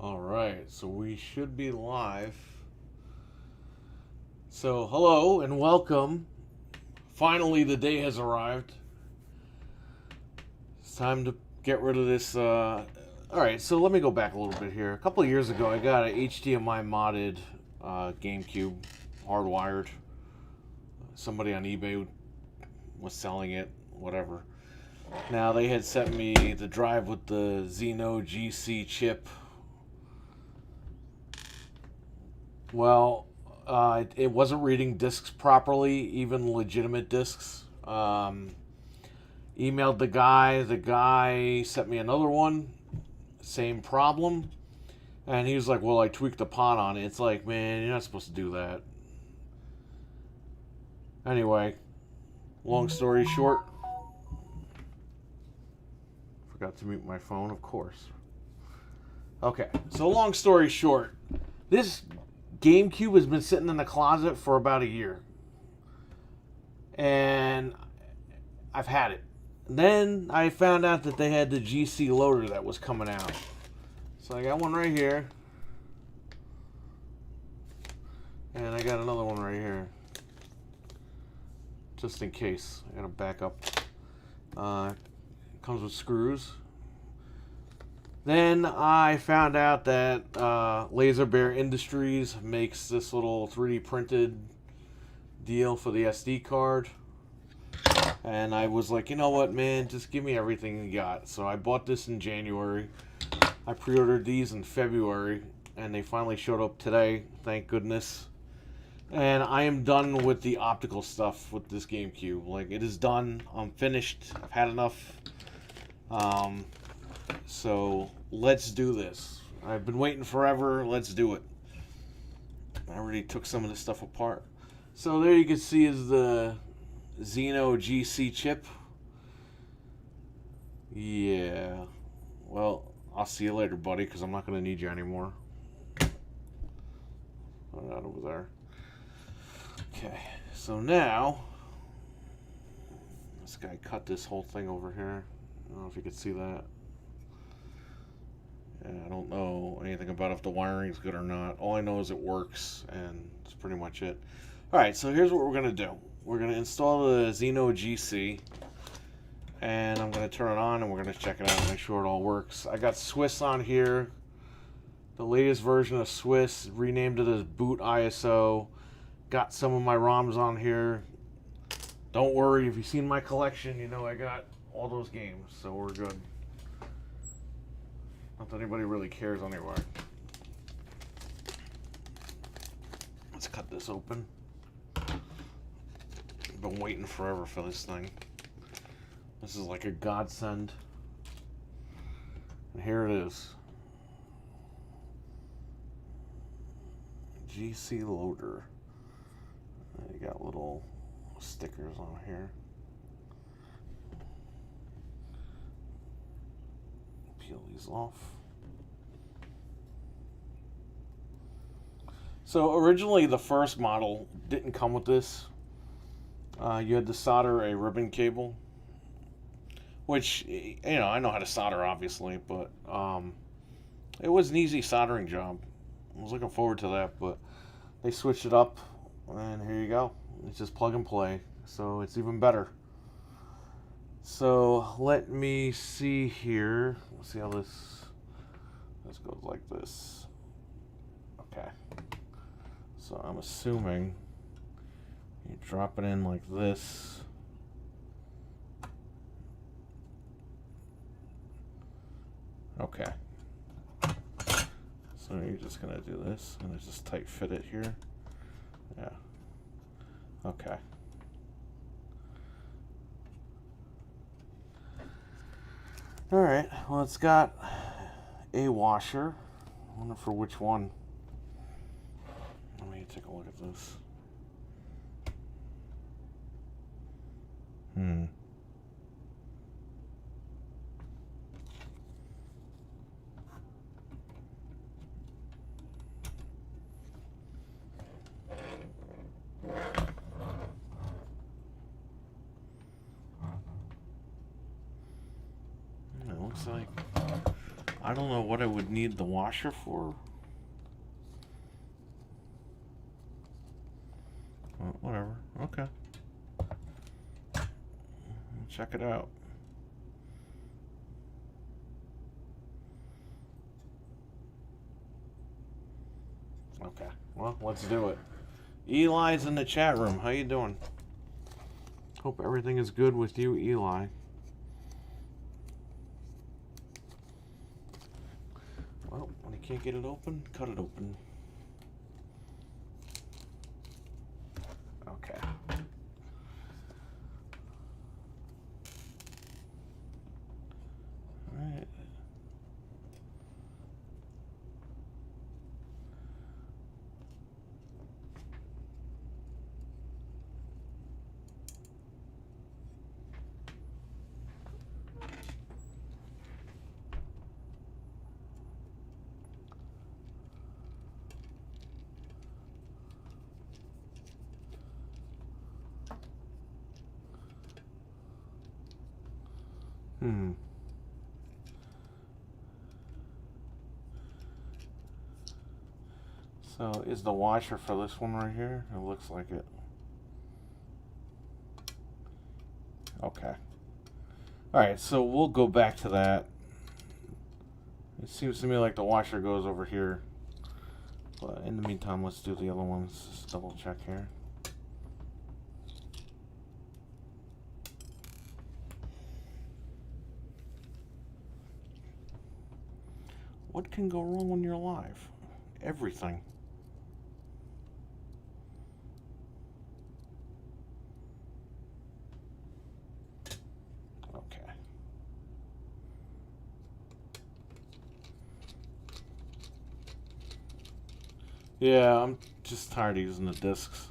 Alright, so we should be live. So, hello and welcome. Finally, the day has arrived. It's time to get rid of this. Alright, so let me go back a little bit here. A couple of years ago, I got an HDMI modded GameCube, hardwired. Somebody on eBay was selling it, whatever. Now, they had sent me the drive with the Xeno GC chip. Well, it wasn't reading discs properly, even legitimate discs. Emailed the guy. The guy sent me another one. Same problem. And he was like, well, I tweaked the pot on it. It's like, man, you're not supposed to do that. Anyway, long story short. Forgot to mute my phone, of course. Okay, so long story short. This GameCube has been sitting in the closet for about a year. And I've had it. Then I found out that they had the GCLoader that was coming out. So I got one right here. And I got another one right here. Just in case. I got a backup. Comes with screws. Then I found out that Laser Bear Industries makes this little 3D printed deal for the SD card. And I was like, you know what, man, just give me everything you got. So I bought this in January. I pre-ordered these in February, and they finally showed up today, thank goodness. And I am done with the optical stuff with this GameCube. Like, it is done. I'm finished. I've had enough. So let's do this. I've been waiting forever. Let's do it. I already took some of this stuff apart. So there you can see is the Xeno GC chip. Yeah. Well, I'll see you later, buddy, because I'm not going to need you anymore. Put that over there. Okay. So now, this guy cut this whole thing over here. I don't know if you could see that. Yeah, I don't know anything about if the wiring's good or not. All I know is it works, and that's pretty much it. Alright, so here's what we're going to do. We're going to install the Xeno GC, and I'm going to turn it on, and we're going to check it out and make sure it all works. I got Swiss on here, the latest version of Swiss, renamed it as Boot ISO. Got some of my ROMs on here. Don't worry, if you've seen my collection, you know I got all those games, so we're good. Not that anybody really cares anyway. Let's cut this open. I've been waiting forever for this thing. This is like a godsend. And here it is. GCLoader. You got little stickers on here. Peel these off. So originally the first model didn't come with this. You had to solder a ribbon cable, which, you know, I know how to solder obviously, but it was an easy soldering job. I was looking forward to that, but they switched it up, and here you go. It's just plug and play, so it's even better. So let me see here. Let's see how this goes like this. Okay. So I'm assuming you drop it in like this. Okay. So you're just gonna do this and just tight fit it here. Yeah. Okay. Alright, well, it's got a washer. I wonder for which one. Let me take a look at this. It looks like I don't know what I would need the washer for. Well, whatever. Okay. Check it out. Okay. Well, let's do it. Eli's in the chat room. How you doing? Hope everything is good with you, Eli. Well, when you can't get it open, cut it open. Okay. All right. So is the washer for this one right here? It looks like it. Okay. Alright, so we'll go back to that. It seems to me like the washer goes over here. But in the meantime, let's do the other ones. Just double check here. What can go wrong when you're live? Everything. Okay. Yeah, I'm just tired of using the discs.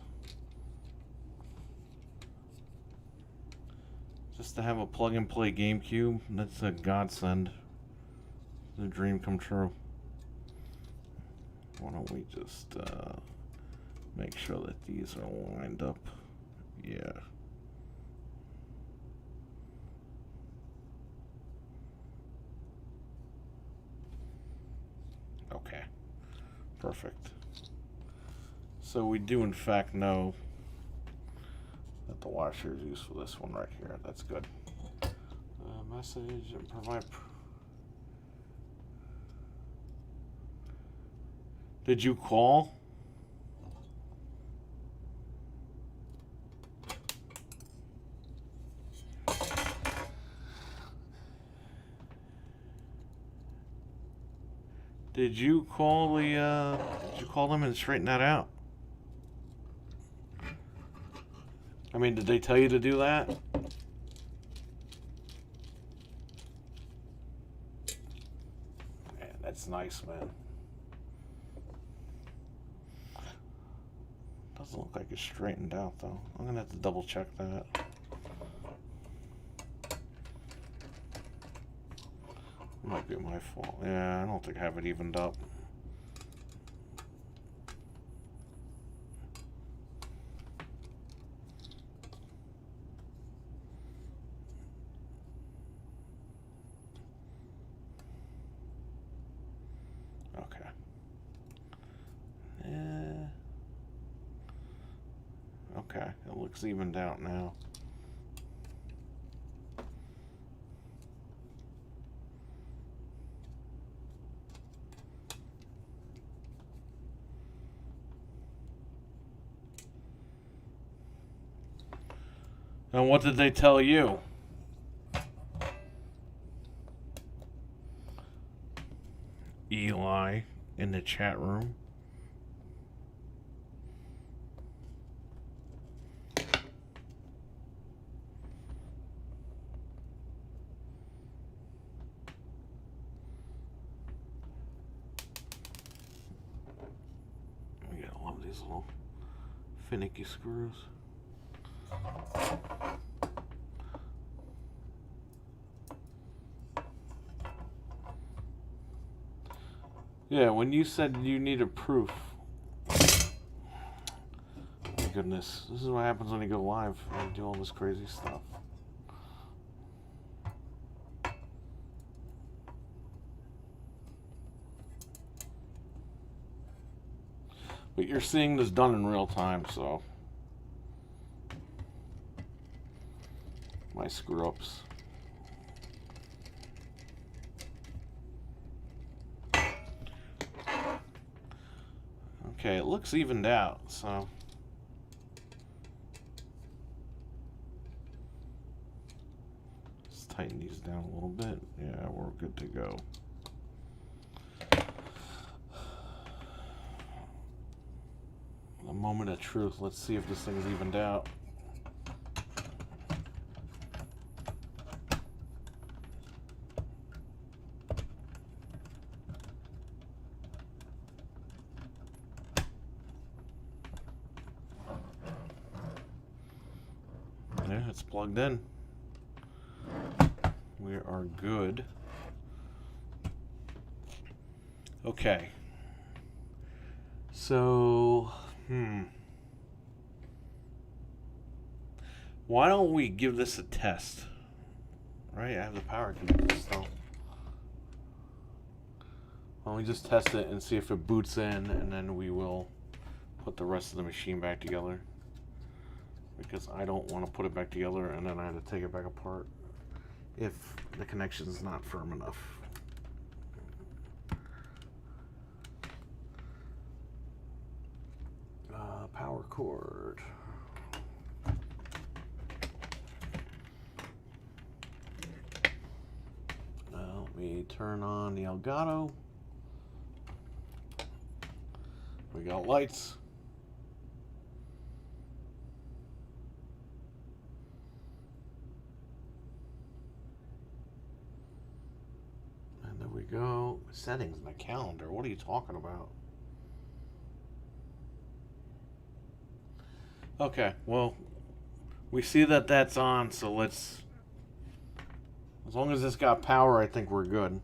Just to have a plug-and-play GameCube, that's a godsend. The dream come true. Why don't we just make sure that these are lined up? Yeah. Okay. Perfect. So we do in fact know that the washer is used for this one right here. That's good. Message and provide. Did you call? Did you call the? Did you call them and straighten that out? I mean, did they tell you to do that? Man, that's nice, man. Doesn't look like it's straightened out, though. I'm gonna have to double check that. Might be my fault. Yeah, I don't think I have it evened up. Okay. Yeah. Okay, it looks evened out now. And what did they tell you? Eli in the chat room. We got one of these little finicky screws. Yeah, when you said you needed proof. My goodness, this is what happens when you go live and do all this crazy stuff. But you're seeing this done in real time, so my screw-ups. Okay, it looks evened out, so let's tighten these down a little bit. Yeah, we're good to go. A moment of truth. Let's see if this thing's evened out. Yeah, it's plugged in. We are good. Okay. So, why don't we give this a test? Right, I have the power connected still. Why don't we just test it and see if it boots in, and then we will put the rest of the machine back together. Because I don't want to put it back together and then I have to take it back apart if the connection is not firm enough. Power cord. Now let me turn on the Elgato. We got lights. And there we go. Settings, my calendar. What are you talking about? Okay, well, we see that that's on, so let's, as long as it's got power, I think we're good.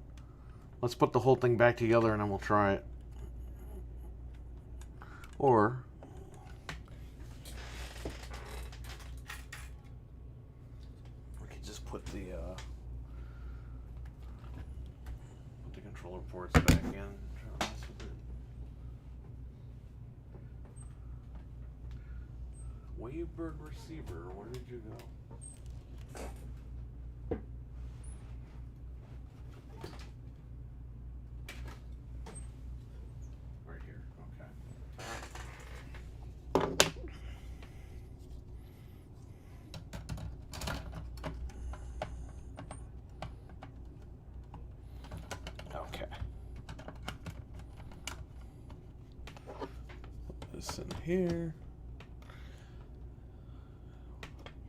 Let's put the whole thing back together and then we'll try it. Or we could just put the controller ports back in. Wavebird receiver, where did you go? Right here, okay. Okay. Put this in here.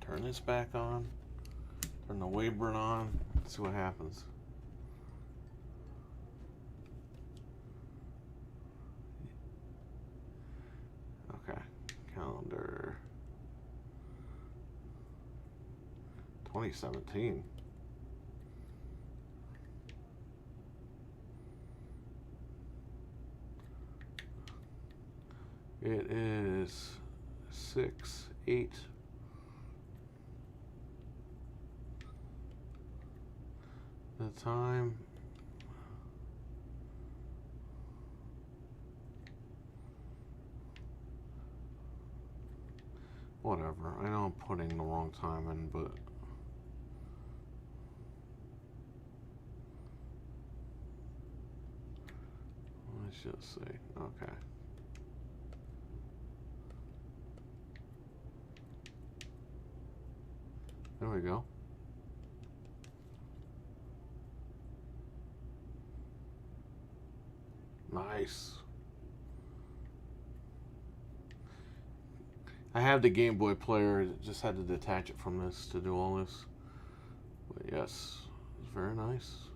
Turn this back on. Turn the Wavebird on. See what happens. Okay. Calendar 2017. It is 6/8. The time. Whatever. I know I'm putting the wrong time in, but let's just see. Okay. There we go. Nice. I have the Game Boy player, just had to detach it from this to do all this. But yes, it's very nice.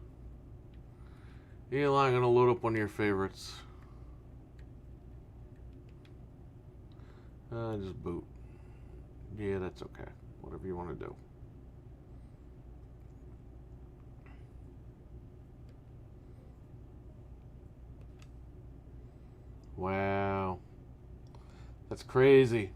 Eli, I'm going to load up one of your favorites. Just boot. Yeah, that's okay. Whatever you want to do. Wow. That's crazy.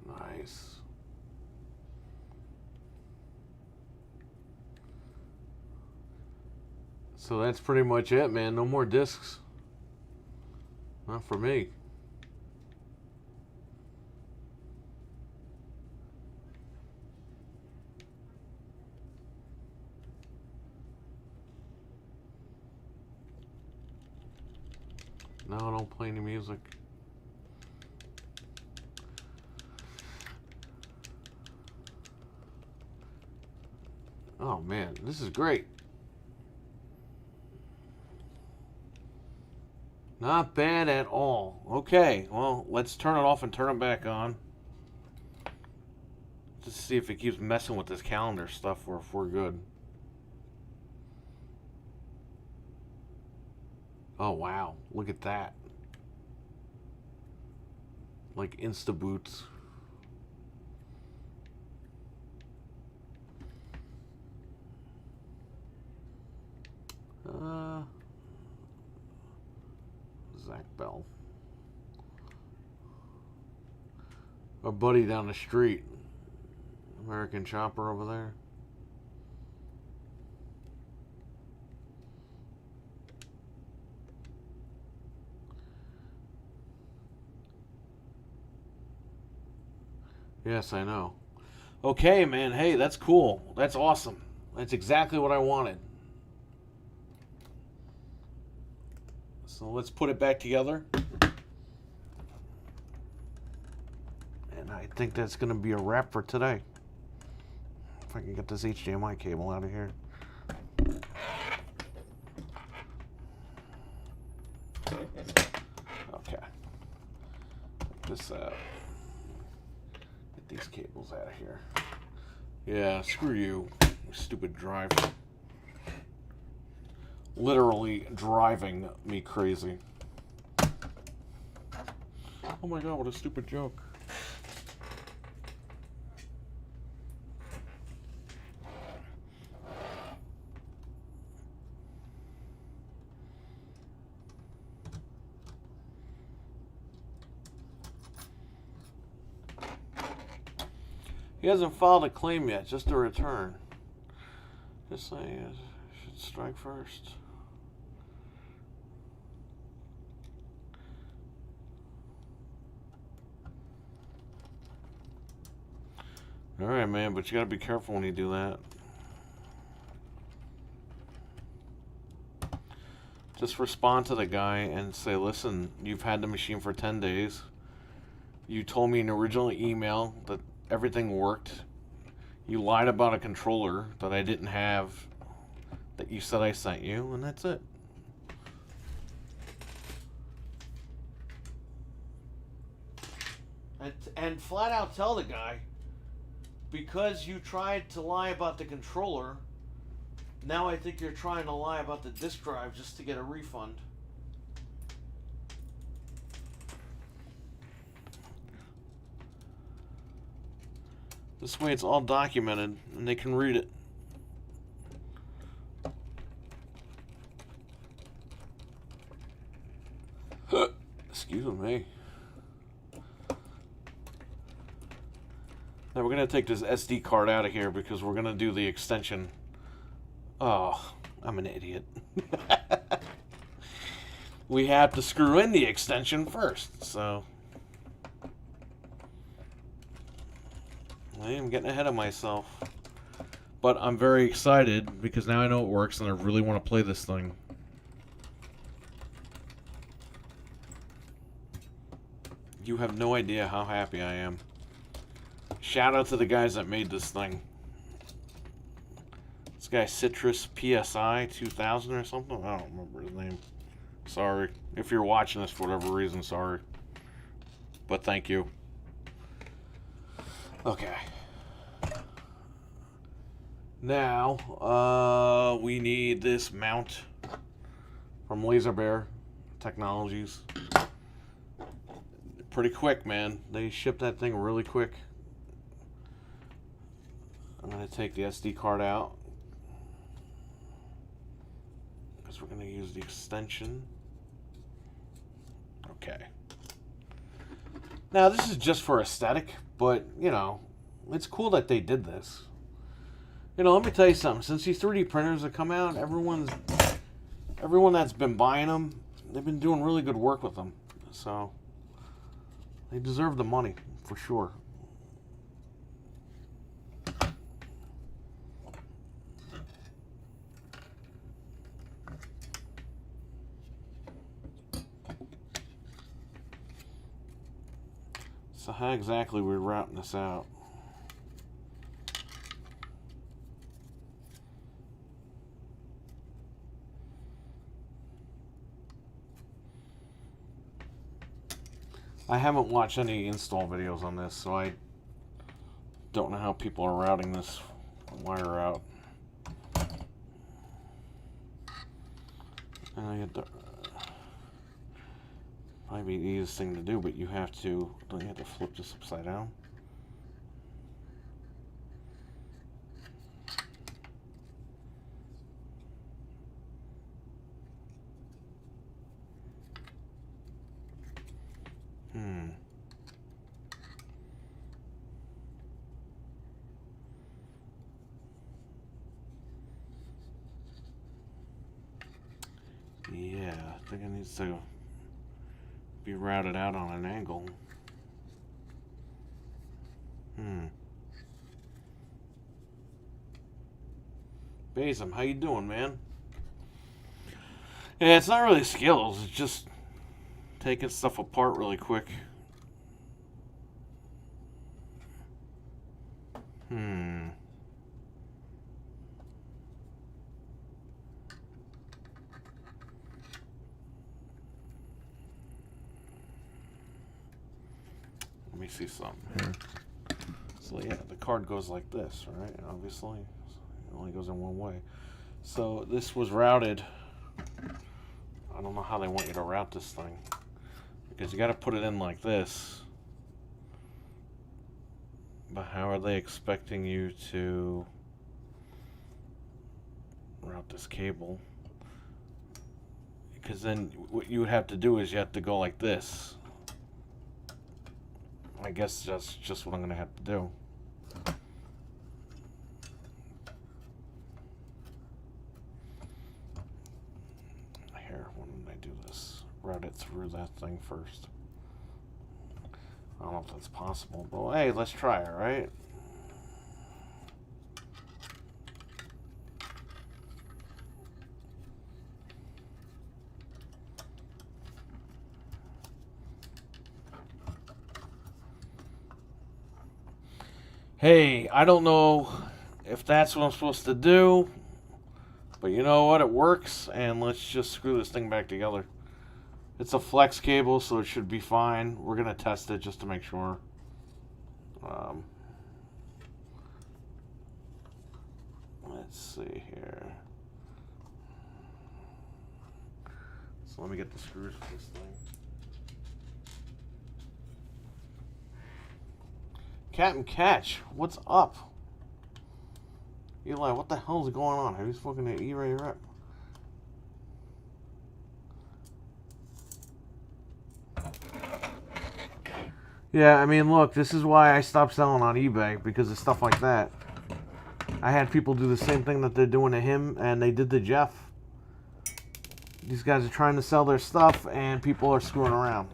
Nice. So that's pretty much it, man. No more discs. Not for me. No, I don't play any music. Oh man, this is great. Not bad at all. Okay, well, let's turn it off and turn it back on. Just see if it keeps messing with this calendar stuff or if we're good. Oh wow, look at that. Like Insta boots. Zach Bell. Our buddy down the street. American Chopper over there. Yes, I know. Okay, man. Hey, that's cool. That's awesome. That's exactly what I wanted. So let's put it back together. And I think that's going to be a wrap for today. If I can get this HDMI cable out of here. Okay. Get this out. Get these cables out of here. Yeah, screw you, stupid drive. Literally driving me crazy. Oh my god, what a stupid joke. He hasn't filed a claim yet, just a return. Just saying, I should strike first. Alright, man, but you gotta be careful when you do that. Just respond to the guy and say, listen, you've had the machine for 10 days. You told me in the original email that everything worked. You lied about a controller that I didn't have, that you said I sent you, and that's it. And flat out tell the guy, because you tried to lie about the controller, now I think you're trying to lie about the disk drive just to get a refund. This way it's all documented and they can read it. Excuse me. Now we're going to take this SD card out of here because we're going to do the extension. Oh, I'm an idiot. We have to screw in the extension first, so I am getting ahead of myself. But I'm very excited because now I know it works and I really want to play this thing. You have no idea how happy I am. Shout out to the guys that made this thing. This guy Citrus PSI 2000 or something? I don't remember his name. Sorry. If you're watching this for whatever reason, sorry. But thank you. Okay. Now, we need this mount from Laser Bear Technologies. Pretty quick, man. They ship that thing really quick. I'm going to take the SD card out because we're going to use the extension. Okay. Now, this is just for aesthetic, but, you know, it's cool that they did this. You know, let me tell you something. Since these 3D printers have come out, everyone that's been buying them, they've been doing really good work with them. So, they deserve the money, for sure. So how exactly we're routing this out? I haven't watched any install videos on this, so I don't know how people are routing this wire out. And I had to, probably be the easiest thing to do, but you have to, don't you have to flip this upside down? Yeah, I think it needs to be routed out on an angle. Basim, how you doing, man? Yeah, it's not really skills, it's just taking stuff apart really quick. Let me see something here. So yeah, the card goes like this, right? Obviously, it only goes in one way. So this was routed. I don't know how they want you to route this thing, because you got to put it in like this. But how are they expecting you to route this cable? Because then what you would have to do is you have to go like this. I guess that's just what I'm going to have to do. Here, when I do this, route it through that thing first. I don't know if that's possible, but hey, let's try it, right? Hey, I don't know if that's what I'm supposed to do, but you know what? It works, and let's just screw this thing back together. It's a flex cable, so it should be fine. We're going to test it just to make sure. Let's see here. So let me get the screws for this thing. Captain Catch, what's up? Eli, what the hell is going on? Have you spoken to E-Ray Rep? Yeah, I mean, look, this is why I stopped selling on eBay, because of stuff like that. I had people do the same thing that they're doing to him, and they did to Jeff. These guys are trying to sell their stuff, and people are screwing around.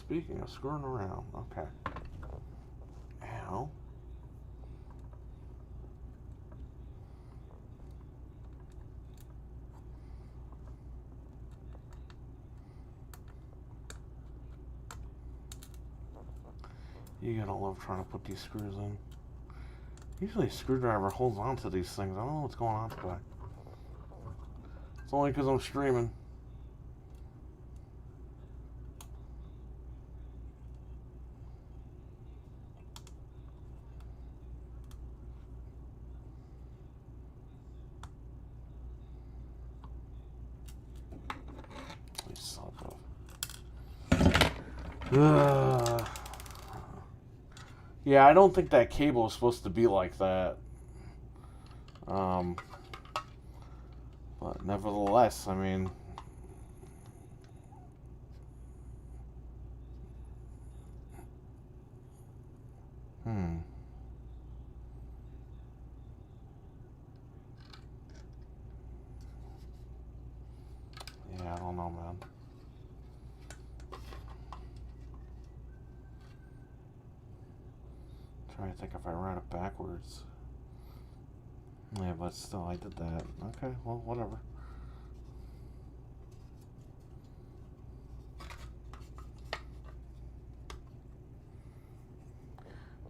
Speaking of screwing around, okay. Ow. You gotta love trying to put these screws in. Usually a screwdriver holds on to these things. I don't know what's going on today. It's only because I'm streaming. Yeah, I don't think that cable is supposed to be like that. But nevertheless, I mean, yeah, I don't know, man. I'm trying to think if I ran it backwards. Yeah, but still, I did that. Okay, well, whatever.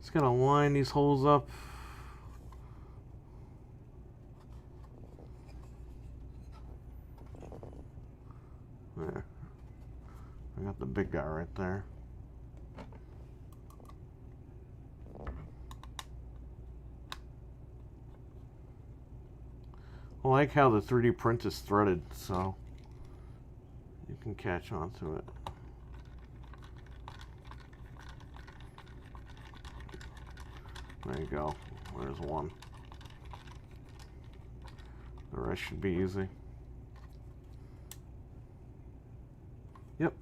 Just gonna line these holes up. There. I got the big guy right there. I like how the 3D print is threaded, so you can catch on to it. There you go. There's one. The rest should be easy. Yep.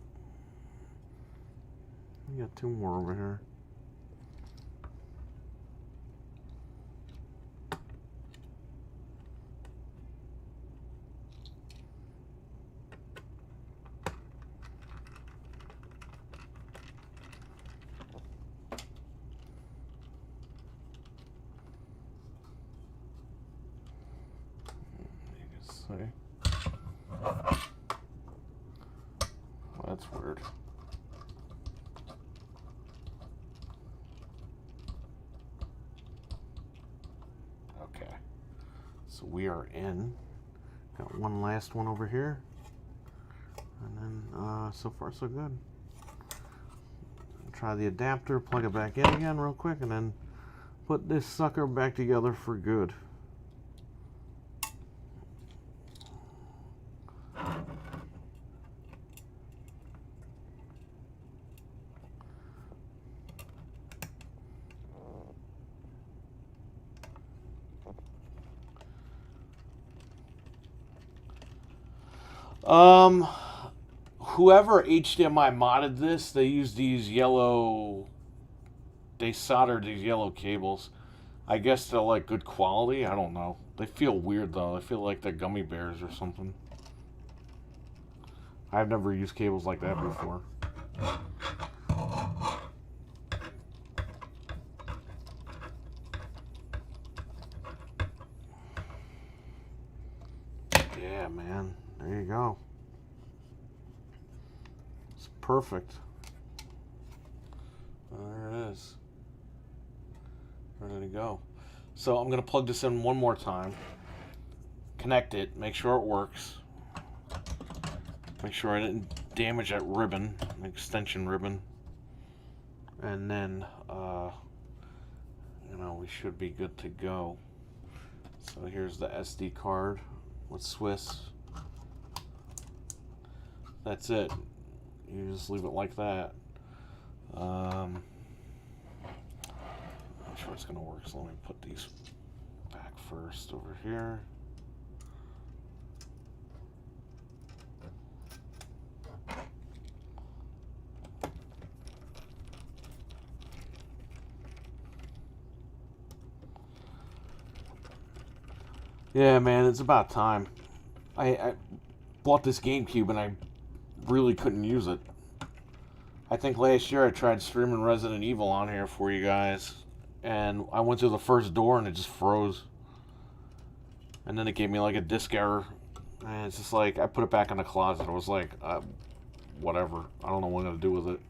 We got two more over here. Well, that's weird. Okay, so we are in. Got one last one over here, and then so far so good. Try the adapter, plug it back in again real quick, and then put this sucker back together for good. Whoever HDMI modded this, they used these yellow. They soldered these yellow cables. I guess they're like good quality. I don't know. They feel weird though. They feel like they're gummy bears or something. I've never used cables like that before. Yeah, man. There you go. It's perfect. There it is. Ready to go. So I'm going to plug this in one more time. Connect it. Make sure it works. Make sure I didn't damage that ribbon, an extension ribbon. And then, we should be good to go. So here's the SD card with Swiss. That's it. You just leave it like that. I'm sure it's going to work, so let me put these back first over here. Yeah, man, it's about time. I bought this GameCube and I really couldn't use it. I think last year I tried streaming Resident Evil on here for you guys, and I went to the first door and it just froze. And then it gave me like a disk error, and it's just like I put it back in the closet. I was like, whatever. I don't know what I'm gonna do with it.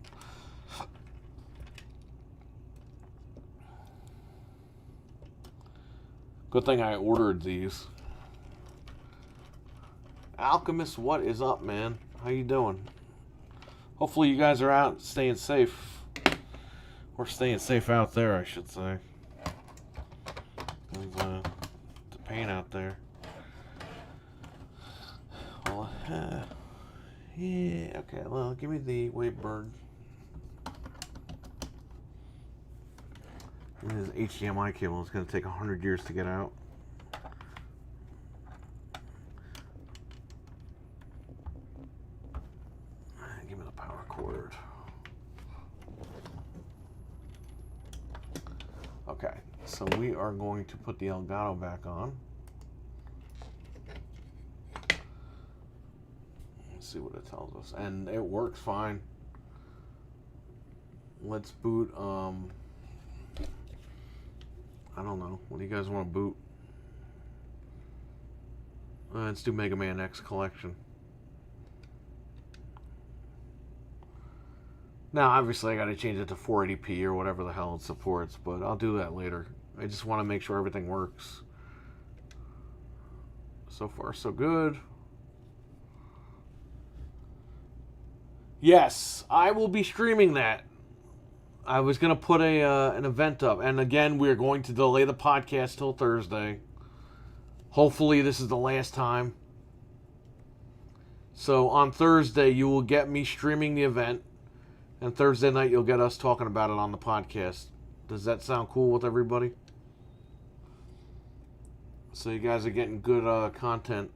Good thing I ordered these. Alchemist, what is up, man? How you doing? Hopefully you guys are out staying safe. Or staying safe out there, I should say. There's the pain out there. Well, yeah, okay, well, give me the Wavebird. This HDMI cable is going to take 100 years to get out. Give me the power cord. Okay, so we are going to put the Elgato back on. Let's see what it tells us. And it works fine. Let's boot, I don't know. What do you guys want to boot? Let's do Mega Man X Collection. Now, obviously, I got to change it to 480p or whatever the hell it supports, but I'll do that later. I just want to make sure everything works. So far, so good. Yes, I will be streaming that. I was going to put an event up. And again, we're going to delay the podcast till Thursday. Hopefully, this is the last time. So, on Thursday, you will get me streaming the event. And Thursday night, you'll get us talking about it on the podcast. Does that sound cool with everybody? So you guys are getting good content.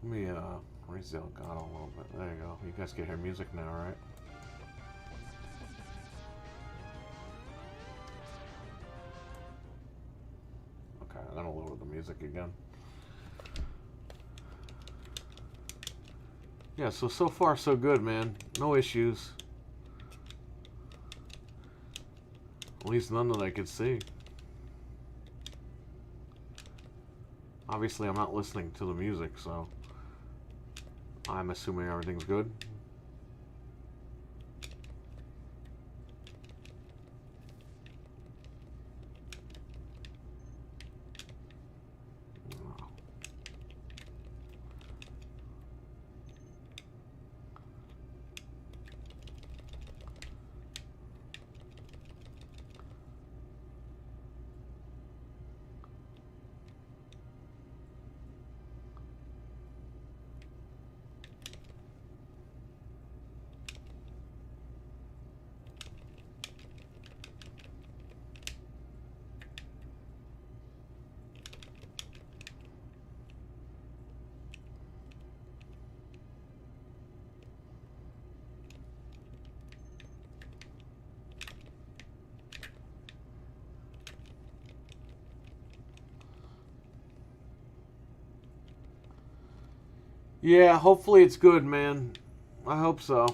Let me raise the Elgato a little bit. There you go. You guys can hear music now, right? Okay, I'm gonna lower the music again. Yeah, so far so good, man. No issues. At least none that I could see. Obviously, I'm not listening to the music, so I'm assuming everything's good. Yeah, hopefully it's good, man. I hope so.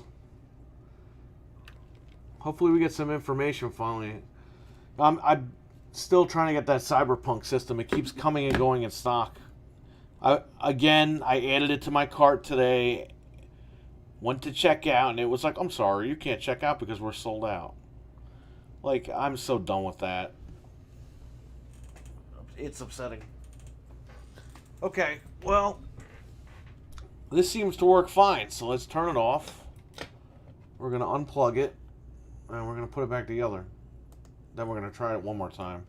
Hopefully we get some information finally. I'm still trying to get that Cyberpunk system. It keeps coming and going in stock. I added it to my cart today. Went to check out, and it was like, I'm sorry, you can't check out because we're sold out. Like, I'm so done with that. It's upsetting. Okay, well, this seems to work fine, so let's turn it off. We're going to unplug it, and we're going to put it back together. Then we're going to try it one more time.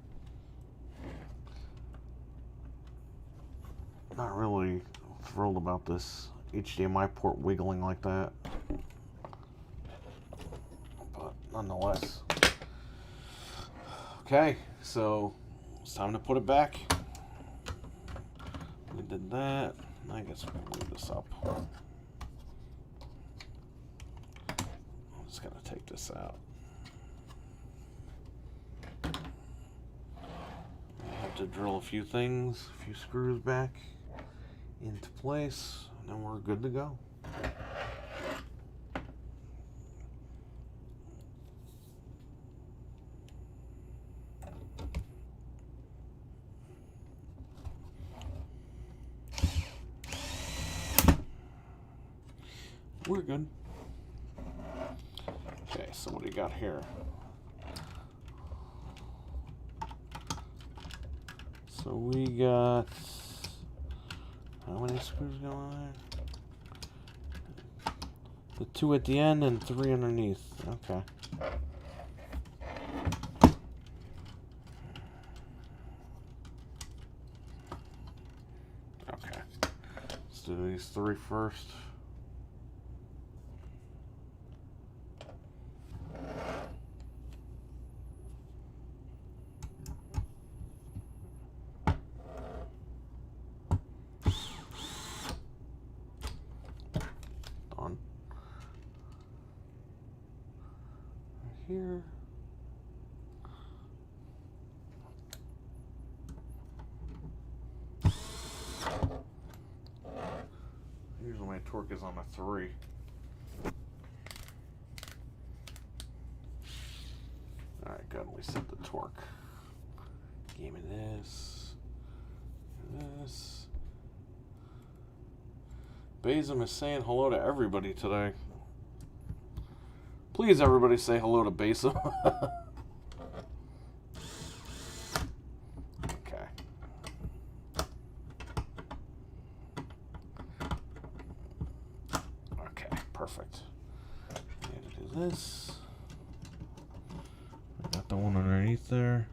Not really thrilled about this HDMI port wiggling like that. But nonetheless. Okay, so it's time to put it back. We did that. I guess we'll move this up. I'm just gonna take this out. I have to drill a few things, a few screws back into place, and then we're good to go. We're good. Okay, so what do you got here? So we got, how many screws going on there? The 2 at the end and 3 underneath. Okay. Okay. Let's do these 3 first. Done. Here. Usually my torque is on a 3. Alright, good. We set the torque. Give me this. This. Bazum is saying hello to everybody today. Please, everybody, say hello to Bazum. Okay. Okay, perfect. Need to do this. I got the one underneath there.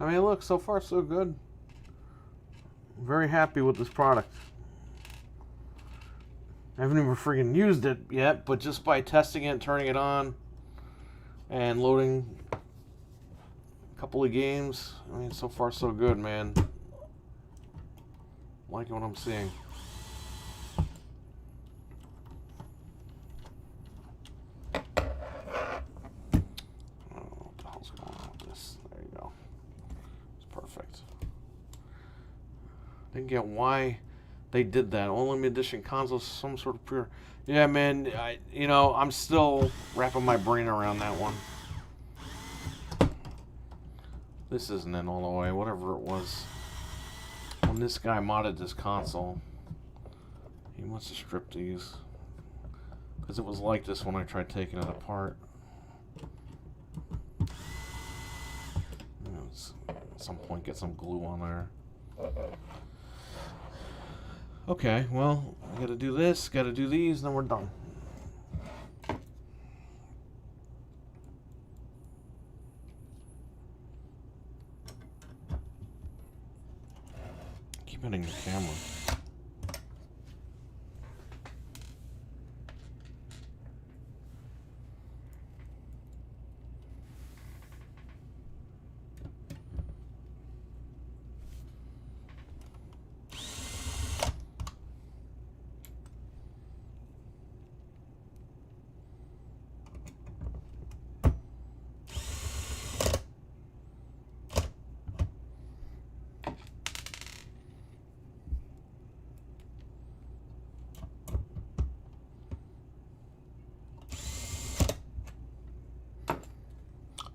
I mean, look, so far so good. Very happy with this product. I haven't even freaking used it yet, but just by testing it, turning it on, and loading a couple of games, I mean, so far so good, man. Liking what I'm seeing. Didn't get why they did that. Only edition consoles, some sort of pure. Yeah, man. I'm still wrapping my brain around that one. This isn't in all the way. Whatever it was. When this guy modded this console, he must have stripped these, because it was like this when I tried taking it apart. At some point, get some glue on there. Okay, well, I gotta do this, gotta do these, then we're done. Keep hitting the camera.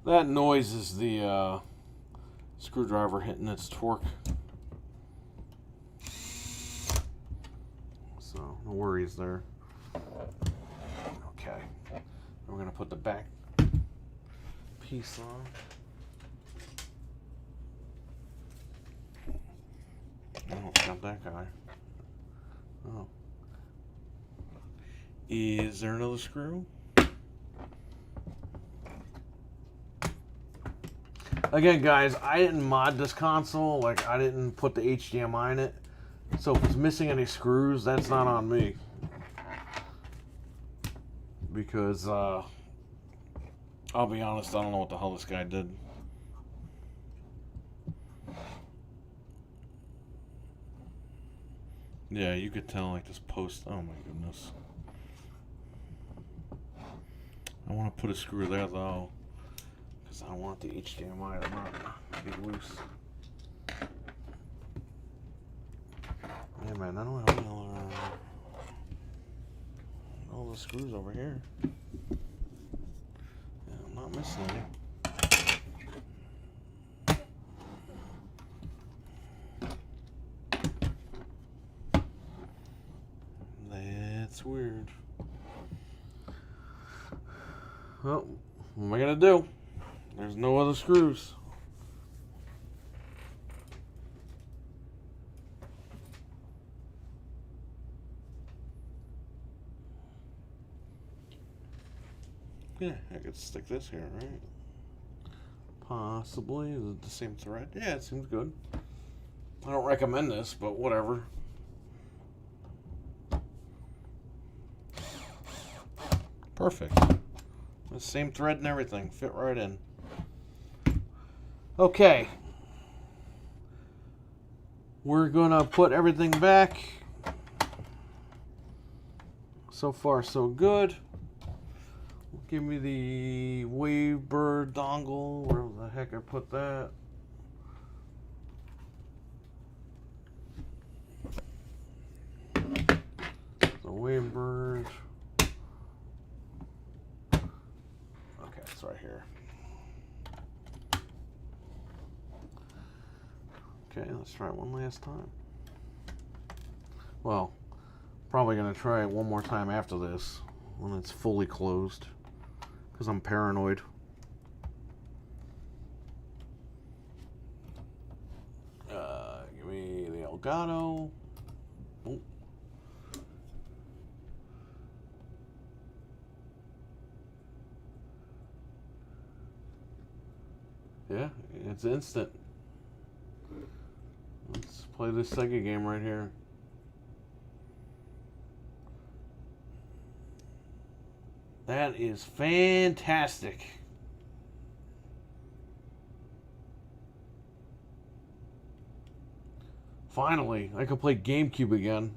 That noise is the screwdriver hitting its torque. So, no worries there. Okay. We're going to put the back piece on. Oh, it's not that guy. Oh. Is there another screw? Again, guys, I didn't mod this console. Like, I didn't put the HDMI in it. So if it's missing any screws, that's not on me. Because, I'll be honest, I don't know what the hell this guy did. Yeah, you could tell, like, this post. Oh, my goodness. I want to put a screw there, though. I don't want the HDMI to not be loose. Yeah, man, I don't have all the screws over here. Yeah, I'm not missing any. That's weird. Well, what am I gonna do? There's no other screws. Yeah, I could stick this here, right? Possibly. Is it the same thread? Yeah, it seems good. I don't recommend this, but whatever. Perfect. The same thread and everything. Fit right in. Okay. We're gonna put everything back. So far, so good. Give me the Wavebird dongle. Where the heck I put that? The Wavebird. Okay, it's right here. Okay, let's try it one last time. Well, probably gonna try it one more time after this when it's fully closed, because I'm paranoid. Give me the Elgato. Oh. Yeah, it's instant. Let's play this Sega game right here. That is fantastic. Finally, I can play GameCube again.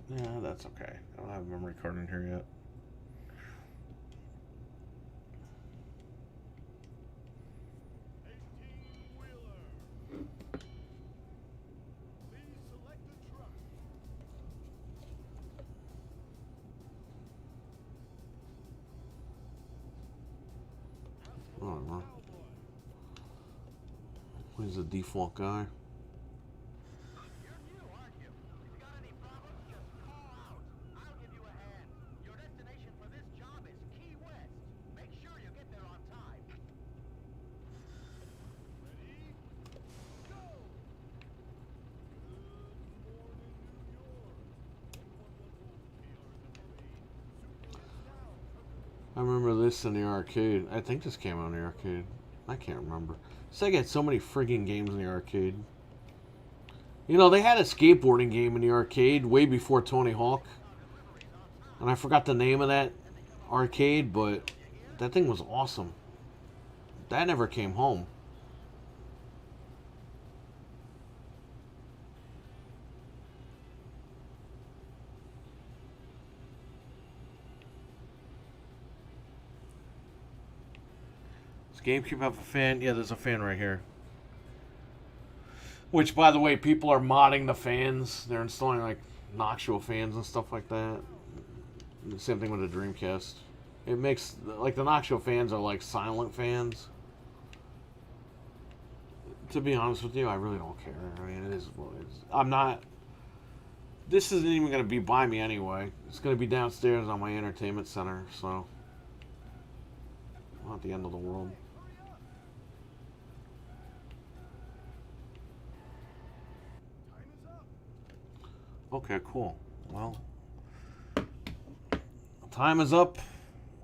Yeah, that's okay. I don't have a memory card in here yet. I don't know. Who's the default guy? I remember this in the arcade. I think this came out in the arcade. I can't remember. Sega had so many friggin' games in the arcade. You know, they had a skateboarding game in the arcade way before Tony Hawk. And I forgot the name of that arcade, but that thing was awesome. That never came home. Does GameCube have a fan? Yeah, there's a fan right here. Which, by the way, people are modding the fans. They're installing, like, Noxio fans and stuff like that. The same thing with the Dreamcast. It makes, like, the Noxio fans are, like, silent fans. To be honest with you, I really don't care. I mean, it is what it is. I'm not... This isn't even going to be by me anyway. It's going to be downstairs on my entertainment center, so... Not the end of the world. Okay, cool. Well, time is up,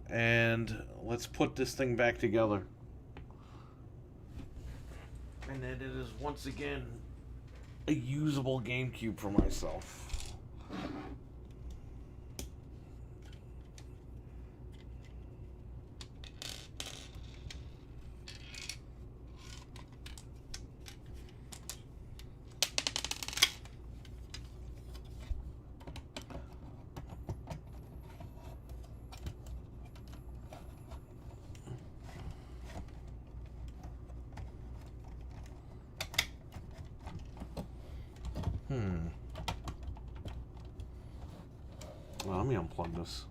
and let's put this thing back together. And then it is once again a usable GameCube for myself. Well, let me unplug this.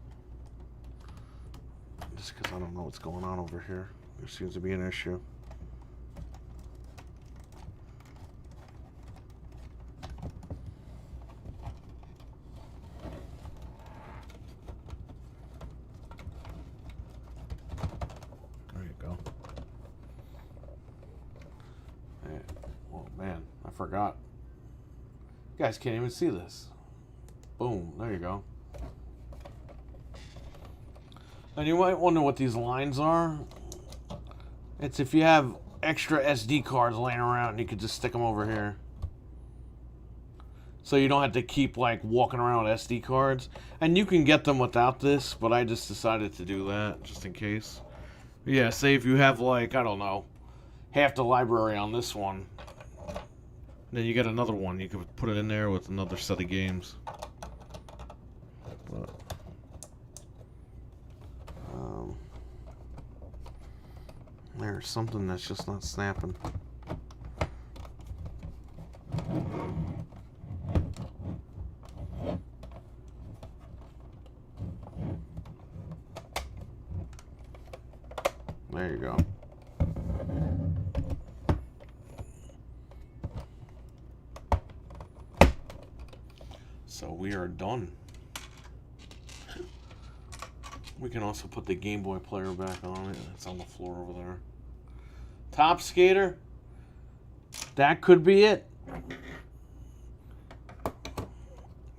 Just because I don't know what's going on over here. There seems to be an issue. forgot. You guys can't even see this. Boom. There you go. And you might wonder what these lines are. It's if you have extra SD cards laying around, you could just stick them over here. So you don't have to keep like walking around with SD cards. And you can get them without this, but I just decided to do that just in case. Yeah, say if you have like, I don't know, half the library on this one, then you get another one. You can put it in there with another set of games. But, there's something that's just not snapping. There you go. So we are done. We can also put the Game Boy player back on it. It's on the floor over there. Top Skater. That could be it.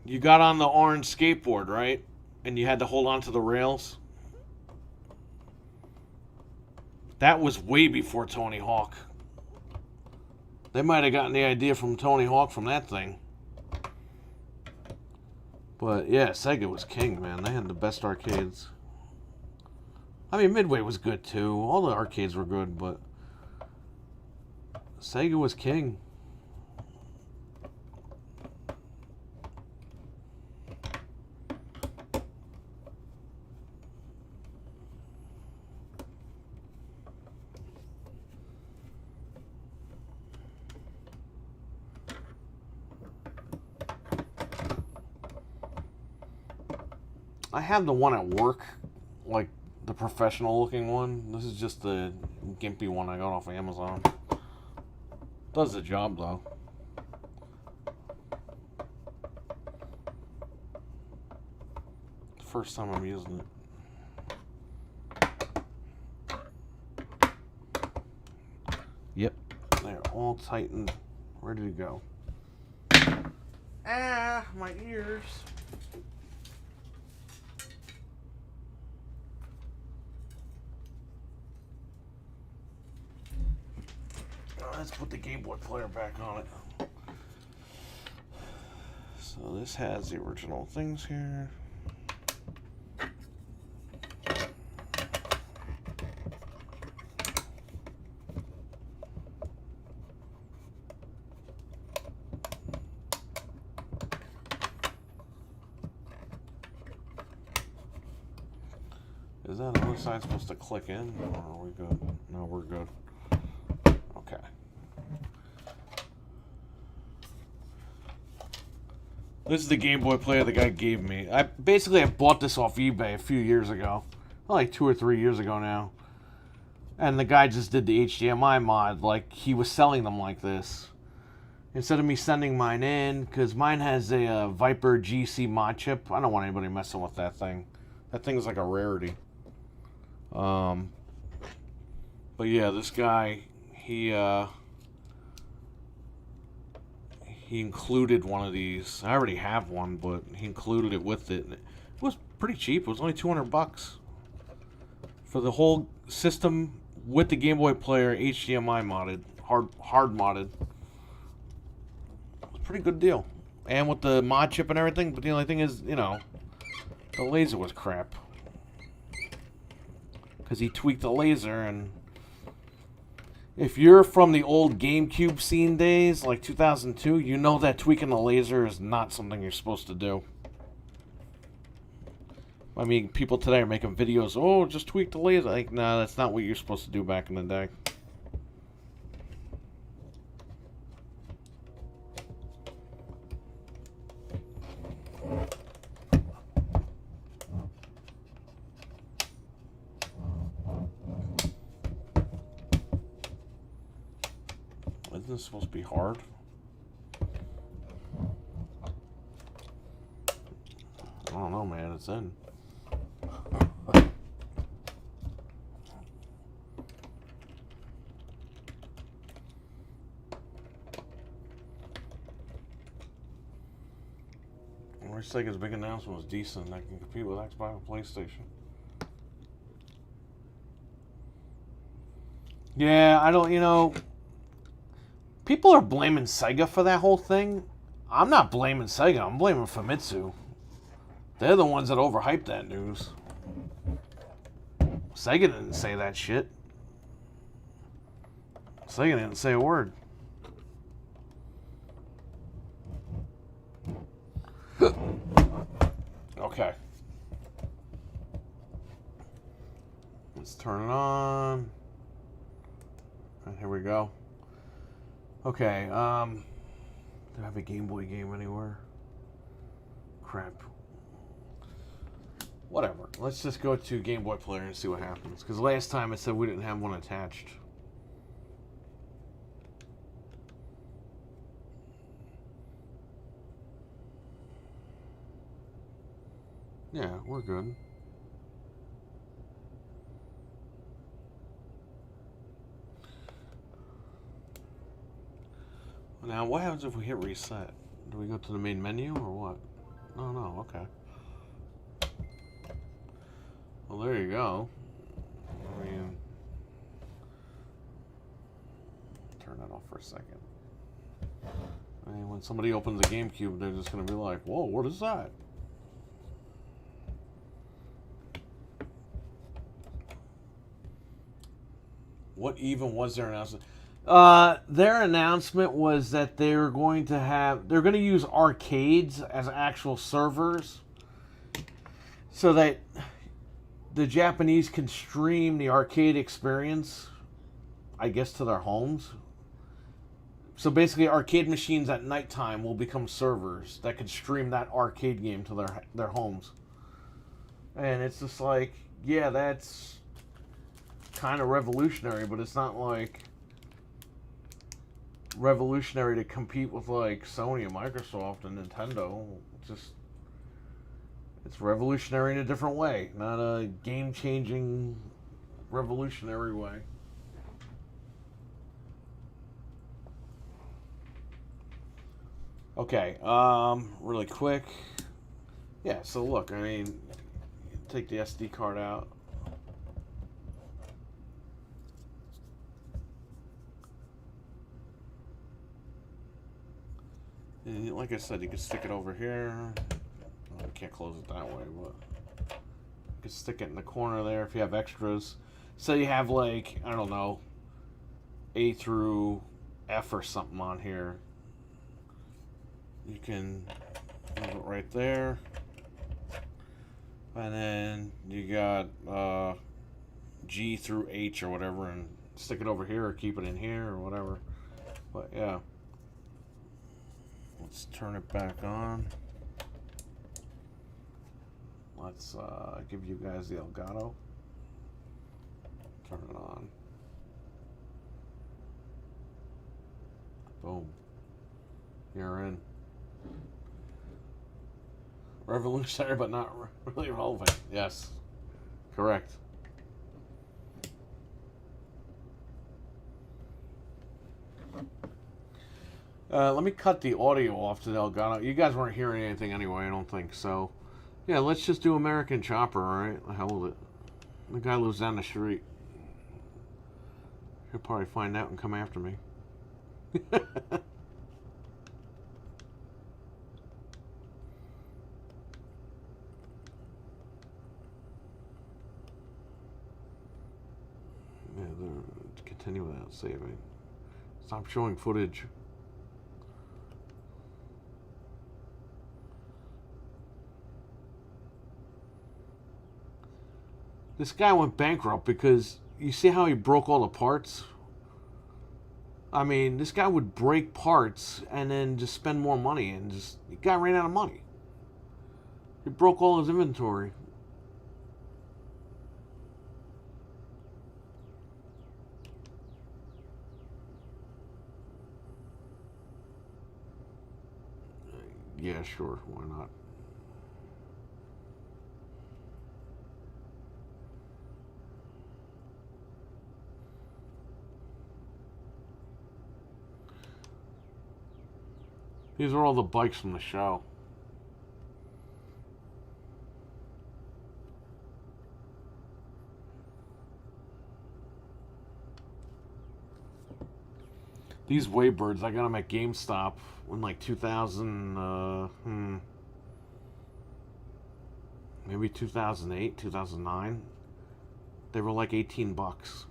You got on the orange skateboard, right? And you had to hold on to the rails. That was way before Tony Hawk. They might have gotten the idea from Tony Hawk from that thing. But yeah, Sega was king, man. They had the best arcades. I mean, Midway was good too. All the arcades were good, but Sega was king. I have the one at work, like the professional looking one. This is just the gimpy one I got off of Amazon. Does the job though. First time I'm using it. Yep, they're all tightened, ready to go. Ah, my ears. Let's put the Game Boy player back on it. So this has the original things here. Is that other side supposed to click in, or are we good? No, we're good. Okay. This is the Game Boy player the guy gave me. I bought this off eBay a few years ago. Like 2 or 3 years ago now. And the guy just did the HDMI mod. Like, he was selling them like this. Instead of me sending mine in, because mine has a Viper GC mod chip. I don't want anybody messing with that thing. That thing is like a rarity. But yeah, this guy, he included one of these. I already have one, but he included it with it. It was pretty cheap. It was only $200 for the whole system with the Game Boy player, HDMI modded, hard modded. It was a pretty good deal, and with the mod chip and everything. But the only thing is, you know, the laser was crap because he tweaked the laser. And if you're from the old GameCube scene days, like 2002, you know that tweaking the laser is not something you're supposed to do. I mean, people today are making videos, oh, just tweak the laser. Like, nah, that's not what you're supposed to do back in the day. Isn't this supposed to be hard? I don't know, man. It's in. Sega's big announcement was decent. That can compete with Xbox and PlayStation. Yeah, I don't, people are blaming Sega for that whole thing. I'm not blaming Sega. I'm blaming Famitsu. They're the ones that overhyped that news. Sega didn't say that shit. Sega didn't say a word. Okay. Let's turn it on. And here we go. Okay, do I have a Game Boy game anywhere? Crap. Whatever. Let's just go to Game Boy Player and see what happens. Because last time it said we didn't have one attached. Yeah, we're good. Now, what happens if we hit reset? Do we go to the main menu or what? Oh, no, okay. Well, there you go. I mean, turn that off for a second. I mean, when somebody opens the GameCube, they're just going to be like, whoa, what is that? What even was their announcement? Their announcement was that they're going to use arcades as actual servers so that the Japanese can stream the arcade experience, I guess, to their homes. So basically, arcade machines at nighttime will become servers that can stream that arcade game to their homes. And it's just like, yeah, that's kind of revolutionary, but it's not like revolutionary to compete with like Sony and Microsoft and Nintendo. It's revolutionary in a different way, not a game-changing revolutionary way. Okay, really quick. Yeah, so look, I mean, take the SD card out. And like I said, you can stick it over here. Well, you can't close it that way, but you can stick it in the corner there if you have extras. So you have like, I don't know, A through F or something on here. You can move it right there. And then you got G through H or whatever, and stick it over here or keep it in here or whatever. But yeah. Let's turn it back on. Let's give you guys the Elgato. Turn it on. Boom. You're in. Revolutionary, but not really relevant. Yes. Correct. Let me cut the audio off to the Elgato. You guys weren't hearing anything anyway, I don't think. So, yeah, let's just do American Chopper, alright? The hell with it. The guy lives down the street. He'll probably find out and come after me. Yeah, continue without saving. Stop showing footage. This guy went bankrupt because you see how he broke all the parts? I mean, this guy would break parts and then just spend more money, and the guy ran out of money. He broke all his inventory. Yeah, sure, why not? These are all the bikes from the show. These Waybirds, I got them at GameStop in like 2000, maybe 2008, 2009. They were like 18 bucks.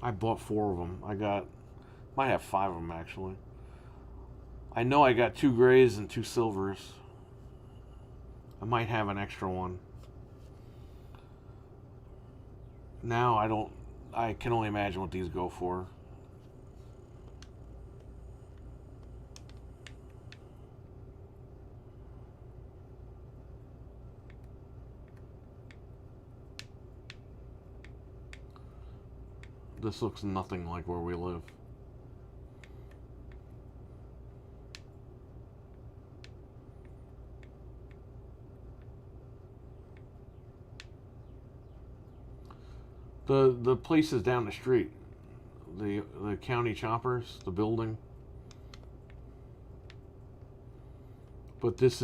I bought 4 of them. Might have 5 of them actually. I know I got 2 grays and 2 silvers. I might have an extra one. Now I can only imagine what these go for. This looks nothing like where we live. The place is down the street. The county choppers, the building. But this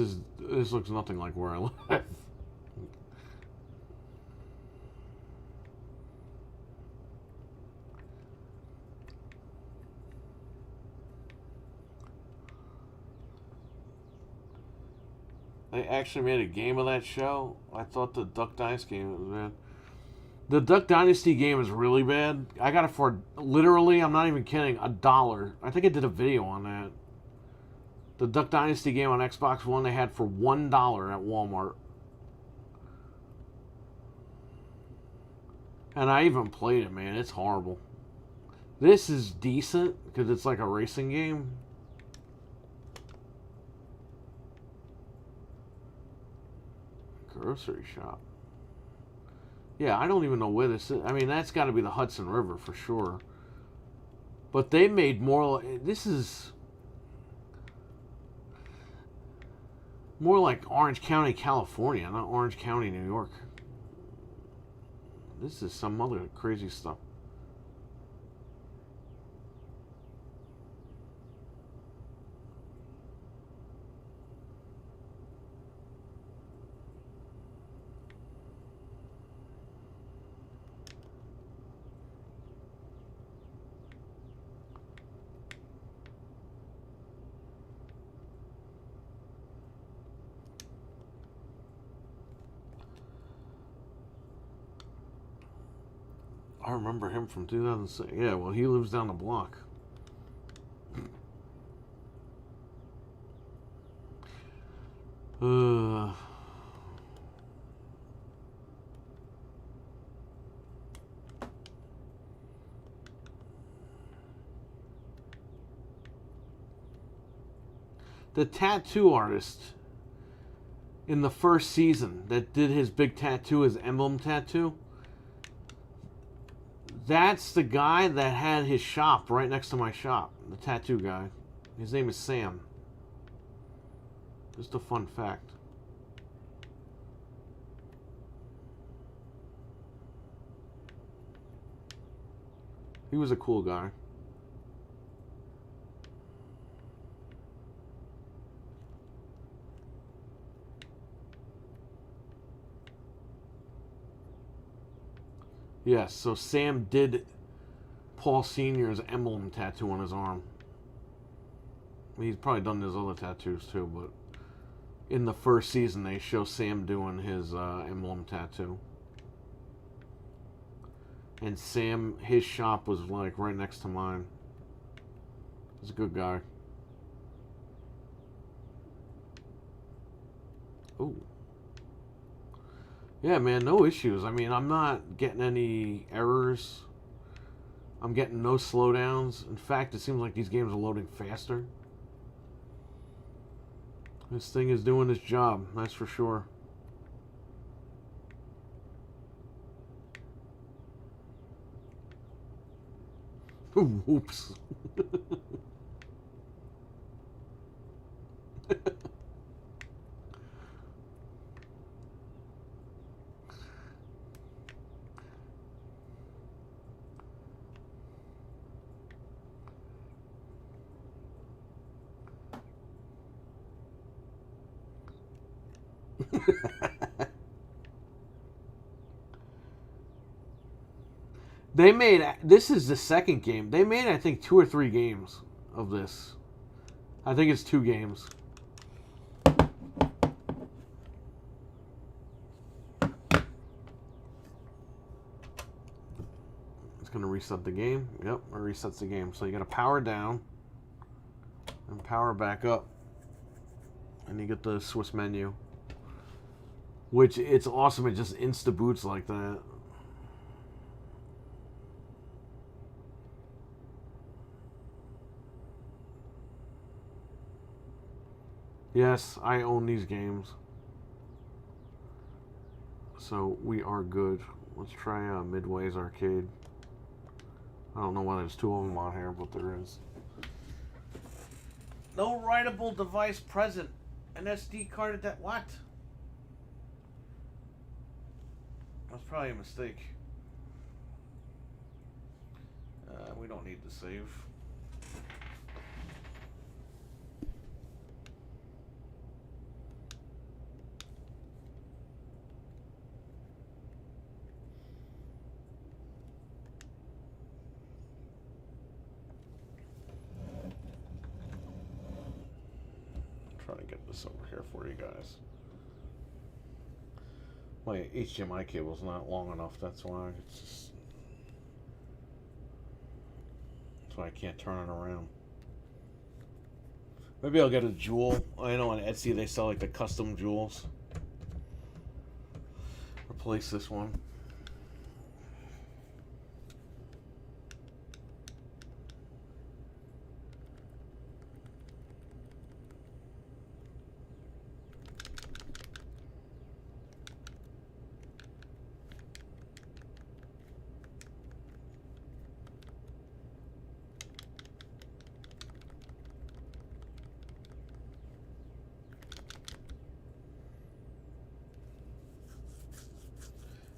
looks nothing like where I live. They actually made a game of that show. I thought the Duck Dynasty game was bad. The Duck Dynasty game is really bad. I got it for literally, I'm not even kidding, $1. I think I did a video on that. The Duck Dynasty game on Xbox One they had for $1 at Walmart. And I even played it, man. It's horrible. This is decent because it's like a racing game. Grocery shop. Yeah, I don't even know where this is. I mean, that's got to be the Hudson River for sure. But they made more. This is more like Orange County, California, not Orange County, New York. This is some other crazy stuff. I remember him from 2006. Yeah, well, he lives down the block. The tattoo artist in the first season that did his big tattoo, his emblem tattoo, that's the guy that had his shop right next to my shop. The tattoo guy. His name is Sam. Just a fun fact. He was a cool guy. Yes, so Sam did Paul Sr.'s emblem tattoo on his arm. He's probably done his other tattoos too, but in the first season they show Sam doing his emblem tattoo. And Sam, his shop was like right next to mine. He's a good guy. Ooh. Yeah, man, no issues. I mean, I'm not getting any errors. I'm getting no slowdowns. In fact, it seems like these games are loading faster. This thing is doing its job, that's for sure. Oops. They made, this is the second game. They made, I think, 2 or 3 games of this. I think it's 2 games. It's going to reset the game. Yep, it resets the game. So you got to power down and power back up. And you get the Swiss menu. Which, it's awesome. It just insta-boots like that. Yes, I own these games. So we are good. Let's try Midway's Arcade. I don't know why there's 2 of them on here, but there is. No writable device present. An SD card at that. What? That's probably a mistake. We don't need to save. Trying to get this over here for you guys. My HDMI cable's not long enough, that's why. It's just, that's why I can't turn it around. Maybe I'll get a jewel. I know on Etsy they sell like the custom jewels. Replace this one.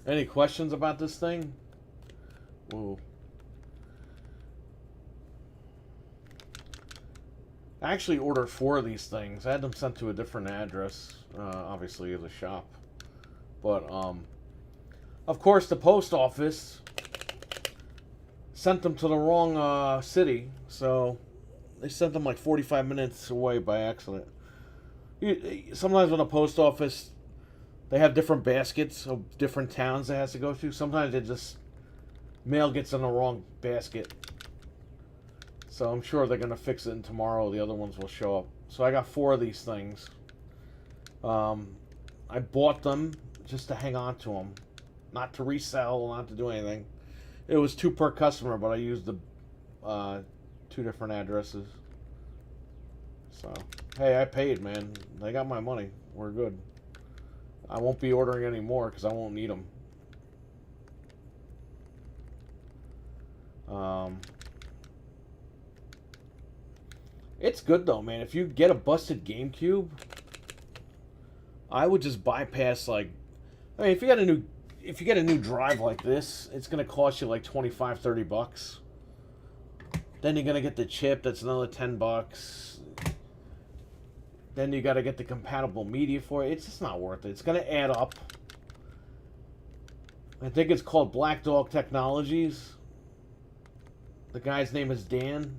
Any questions about this thing? Whoa. I actually ordered 4 of these things. I had them sent to a different address, obviously the shop. But, of course, the post office sent them to the wrong city. So, they sent them like 45 minutes away by accident. Sometimes when a post office, they have different baskets of different towns it has to go to. Sometimes it just, mail gets in the wrong basket. So I'm sure they're going to fix it, and tomorrow the other ones will show up. So I got 4 of these things. I bought them just to hang on to them. Not to resell, not to do anything. It was 2 per customer, but I used the 2 different addresses. So, hey, I paid, man. They got my money. We're good. I won't be ordering any more because I won't need them. It's good though, man. If you get a busted GameCube, I would just bypass like, I mean, if you get a new drive like this, it's gonna cost you like $25-30. Then you're gonna get the chip. That's another $10. Then you got to get the compatible media for it. It's just not worth it. It's going to add up. I think it's called Black Dog Technologies. The guy's name is Dan.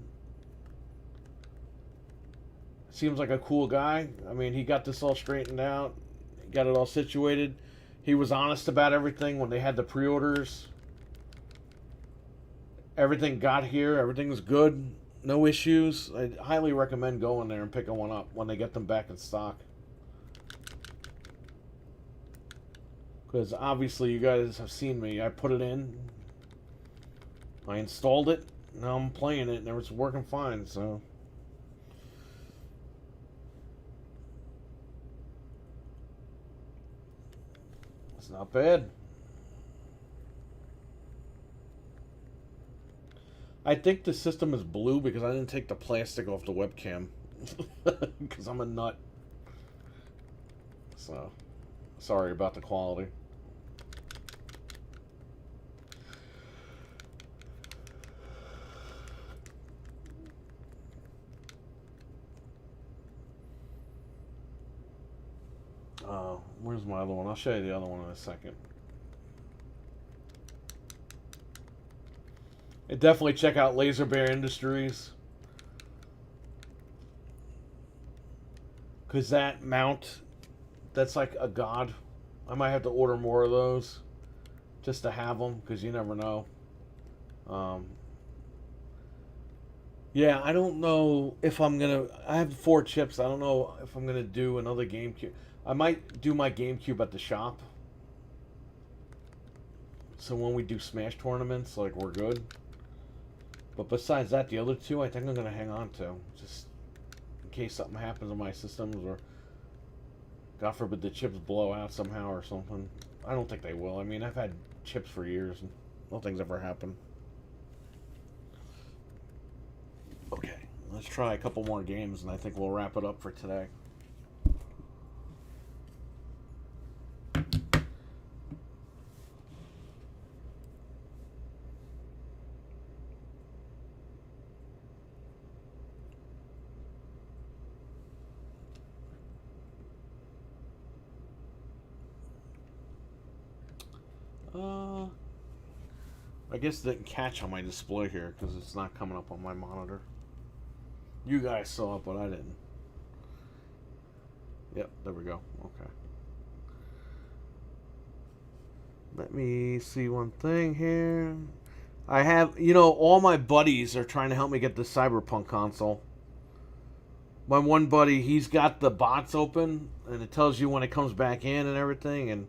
Seems like a cool guy. I mean, he got this all straightened out. He got it all situated. He was honest about everything when they had the pre-orders. Everything got here. Everything's good. No issues. I highly recommend going there and picking one up when they get them back in stock. Because obviously you guys have seen me. I put it in. I installed it. Now I'm playing it and it's working fine, so. It's not bad. I think the system is blue because I didn't take the plastic off the webcam. Because I'm a nut. So, sorry about the quality. Where's my other one? I'll show you the other one in a second. And definitely check out Laser Bear Industries. Because that mount, that's like a god. I might have to order more of those just to have them because you never know. Um, yeah, I don't know if I'm gonna. I have 4 chips. I don't know if I'm gonna do another GameCube. I might do my GameCube at the shop. So when we do Smash tournaments, like we're good. But besides that, the other two, I think I'm gonna hang on to just in case something happens to my systems or God forbid the chips blow out somehow or something. I don't think they will. I mean, I've had chips for years and nothing's ever happened. Okay, let's try a couple more games and I think we'll wrap it up for today. I guess it didn't catch on my display here because it's not coming up on my monitor. You guys saw it, but I didn't. Yep, there we go. Okay. Let me see one thing here. I have, all my buddies are trying to help me get the Cyberpunk console. My one buddy, he's got the bots open, and it tells you when it comes back in and everything, and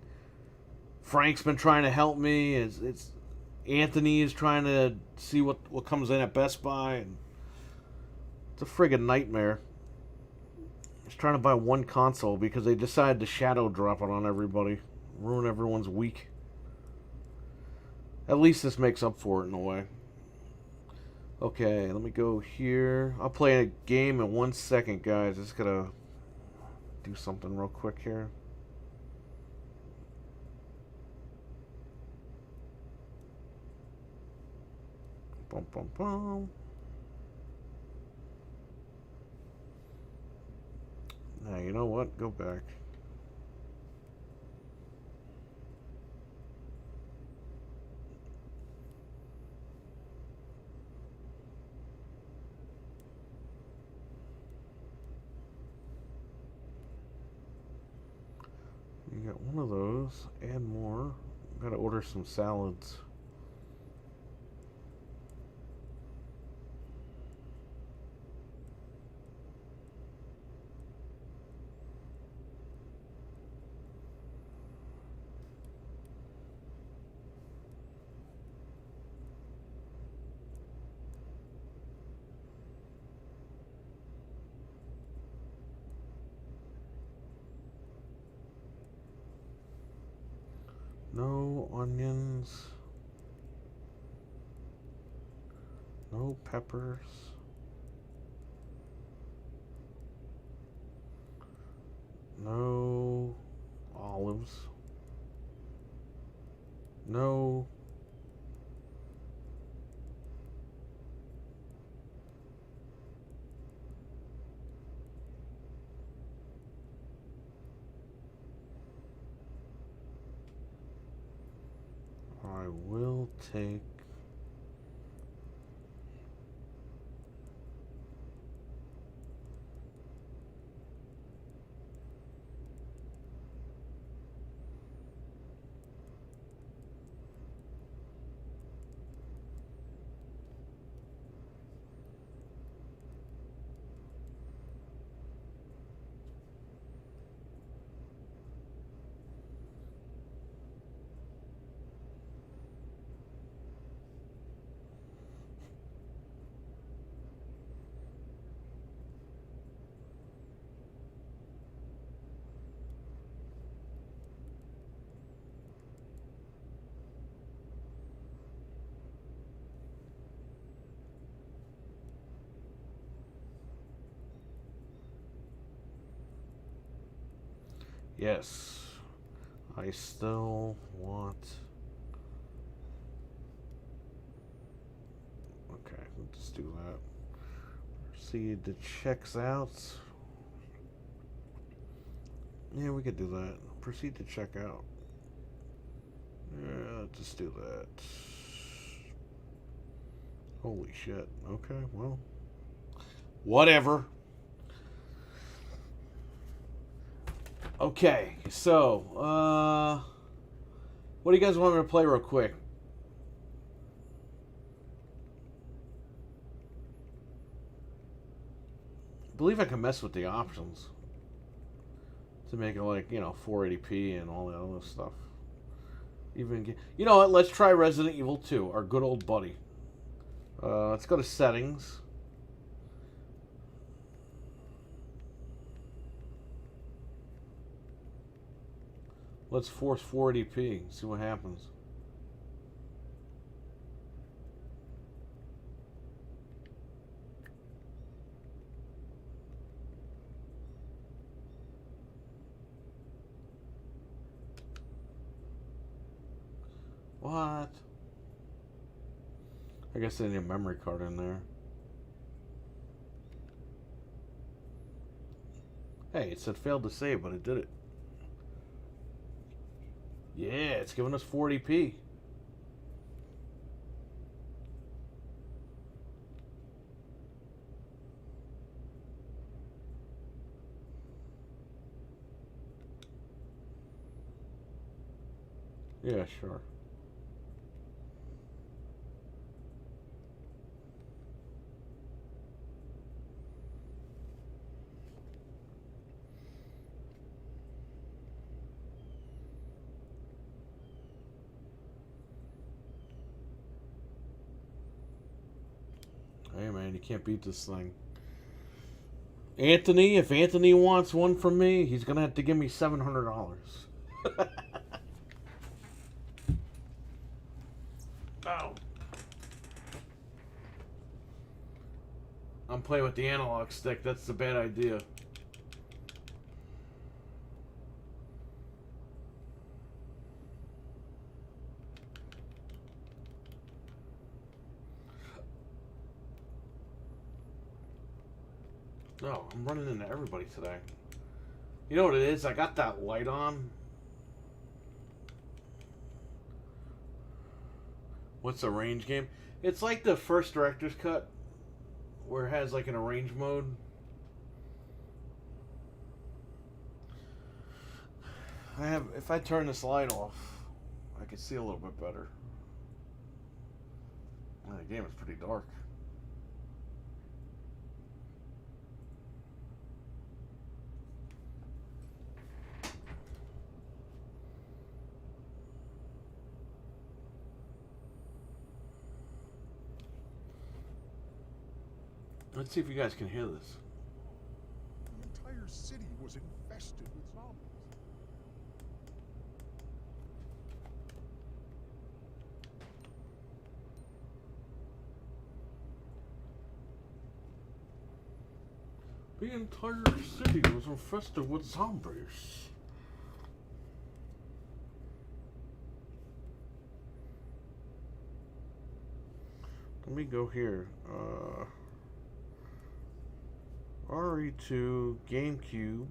Frank's been trying to help me. It's Anthony is trying to see what comes in at Best Buy, and it's a friggin' nightmare. Just trying to buy one console because they decided to shadow drop it on everybody, ruin everyone's week. At least this makes up for it in a way. Okay, let me go here. I'll play a game in 1 second, guys. Just gotta do something real quick here. Bum, bum, bum. Now, you know what? Go back. You got one of those. Add more. Gotta order some salads. No onions. No peppers. No olives. No. I will take. Yes. I still want. Okay, let's do that. Proceed to checks out. Yeah, we could do that. Proceed to check out. Yeah, let's just do that. Holy shit. Okay, well. Whatever. Okay, so, what do you guys want me to play real quick? I believe I can mess with the options to make it like, 480p and all that other stuff. Even, you know what? Let's try Resident Evil 2, our good old buddy. Let's go to settings. Let's force 480p. See what happens. What? I guess they need a memory card in there. Hey, it said failed to save, but it did it. Yeah, it's giving us 40p. Yeah, sure. Hey man, you can't beat this thing. Anthony, if Anthony wants one from me, he's gonna have to give me $700. Oh. I'm playing with the analog stick. That's a bad idea. No, I'm running into everybody today. You know what it is? I got that light on. What's a range game? It's like the first director's cut, where it has like an arrange mode. If I turn this light off, I can see a little bit better. Man, the game is pretty dark. Let's see if you guys can hear this. The entire city was infested with zombies. The entire city was infested with zombies. Let me go here. RE2, GameCube.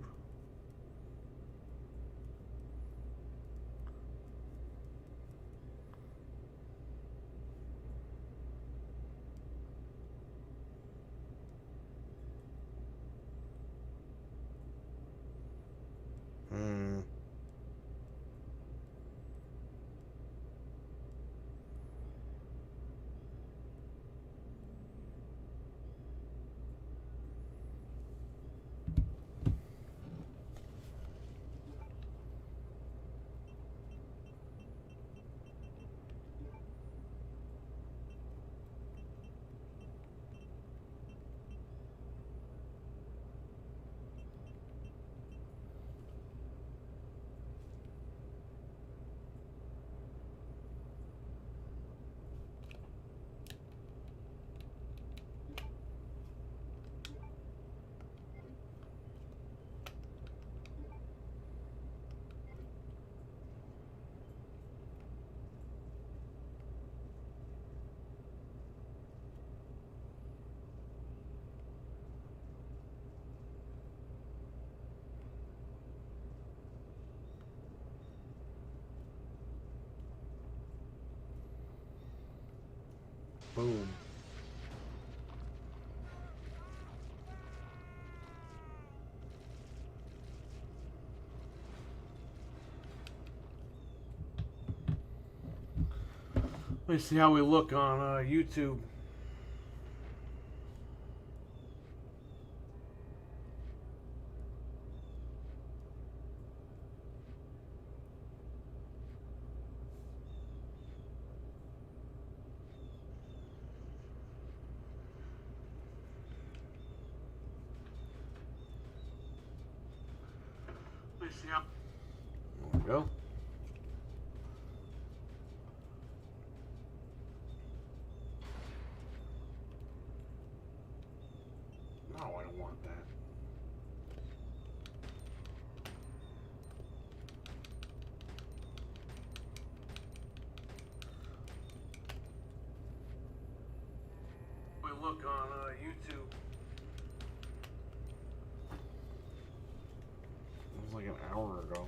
Boom. Let me see how we look on YouTube. Let me see how. There we go. No, I don't want that. We look on YouTube. It was like an hour ago.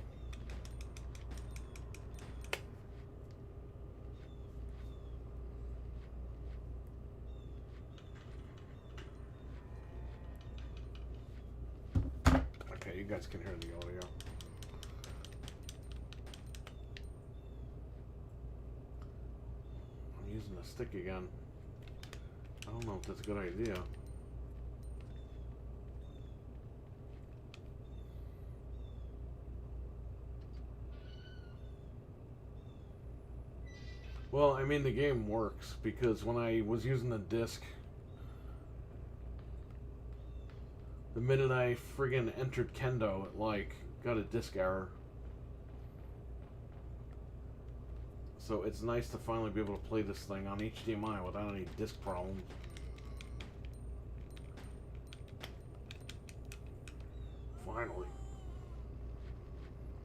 Okay, you guys can hear the audio. I'm using the stick again. I don't know if that's a good idea. Well, I mean, the game works because when I was using the disc, the minute I friggin' entered Kendo, it like got a disc error. So it's nice to finally be able to play this thing on HDMI without any disc problems. Finally.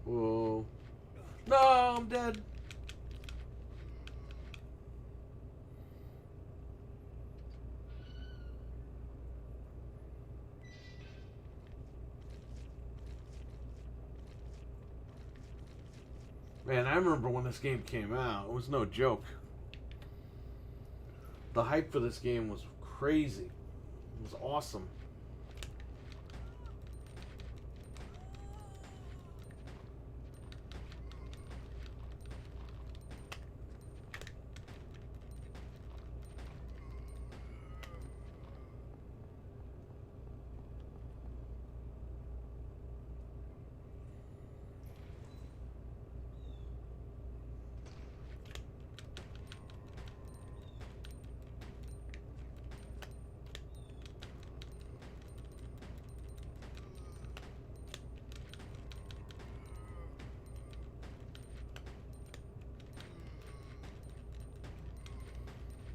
Whoa. No, I'm dead. Man, I remember when this game came out. It was no joke. The hype for this game was crazy. It was awesome.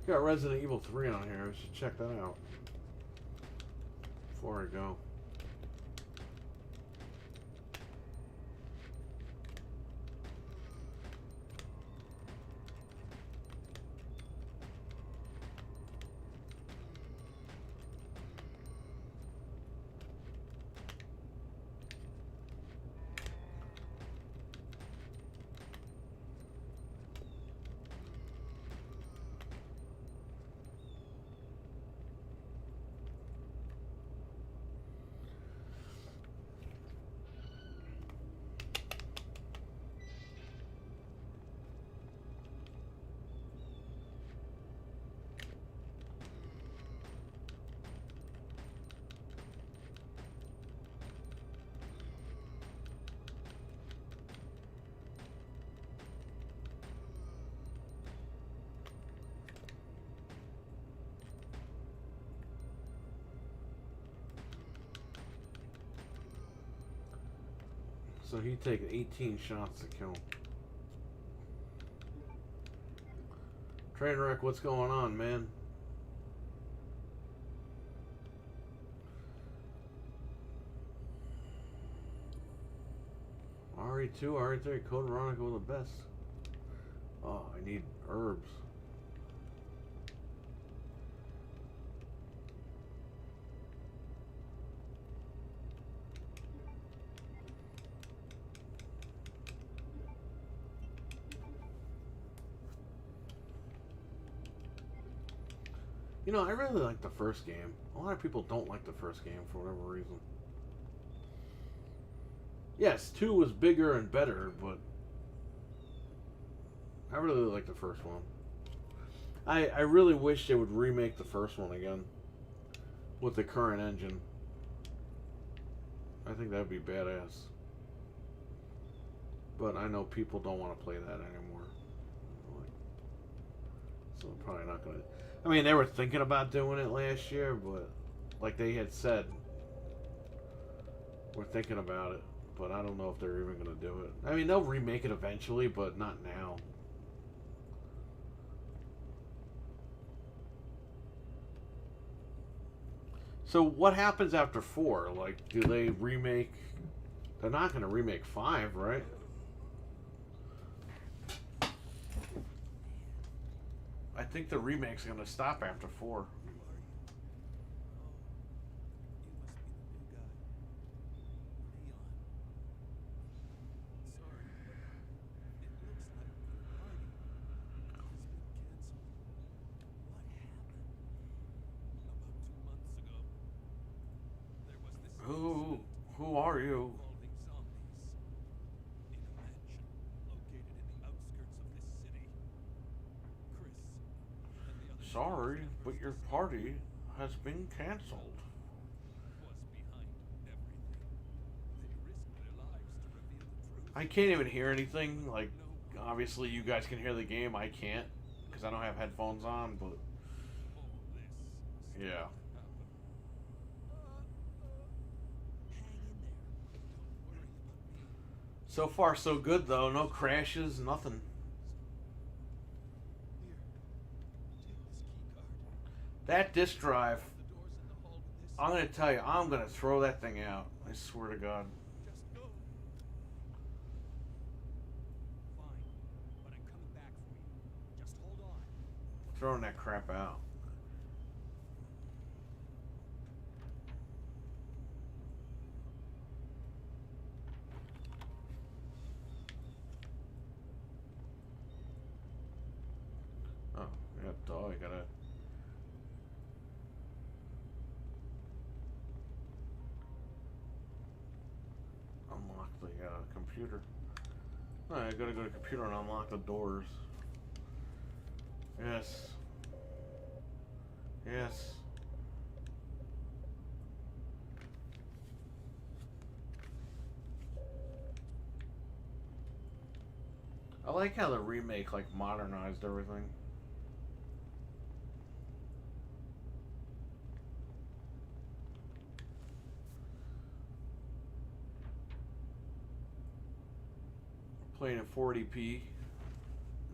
Got Resident Evil 3 on here. I should check that out before I go. So he taking 18 shots to kill. Trainwreck, what's going on, man? RE2, RE3, Code Veronica with the best. Oh, I need herbs. You know, I really like the first game. A lot of people don't like the first game for whatever reason. Yes, 2 was bigger and better, but I really like the first one. I really wish they would remake the first one again with the current engine. I think that'd be badass. But I know people don't want to play that anymore. So I'm probably not going to. I mean, they were thinking about doing it last year, but like they had said, we're thinking about it. But I don't know if they're even going to do it. I mean, they'll remake it eventually, but not now. So what happens after 4? Like, do they remake? They're not going to remake 5, right? I think the remake's going to stop after 4. Who are you? Sorry, but your party has been cancelled. I can't even hear anything. Like, obviously, you guys can hear the game. I can't because I don't have headphones on. But yeah. So far, so good though. No crashes, nothing. That disk drive, I'm gonna tell you, I'm gonna throw that thing out. I swear to God. Throwing that crap out. Oh, yeah, duh, I gotta. Unlock the computer. Oh, I gotta go to the computer and unlock the doors. Yes. Yes. I like how the remake like modernized everything. Playing in 40p.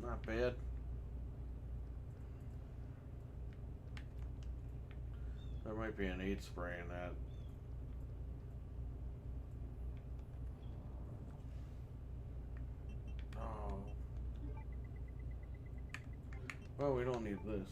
Not bad. There might be an 8 spray in that. Oh. Well, we don't need this.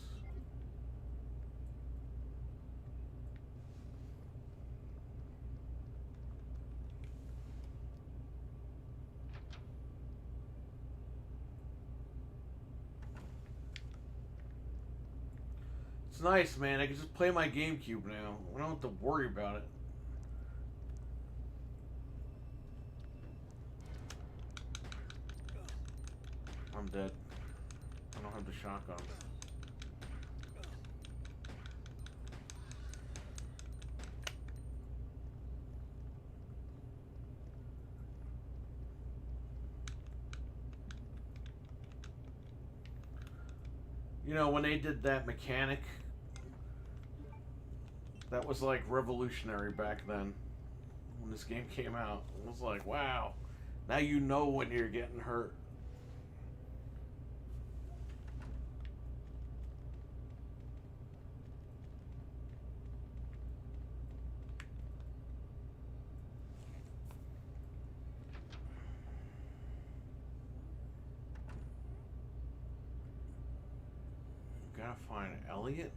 It's nice, man. I can just play my GameCube now. I don't have to worry about it. I'm dead. I don't have the shotgun. You know, when they did that mechanic, that was like revolutionary back then. When this game came out, it was like, wow. Now you know when you're getting hurt. Gotta find Elliot.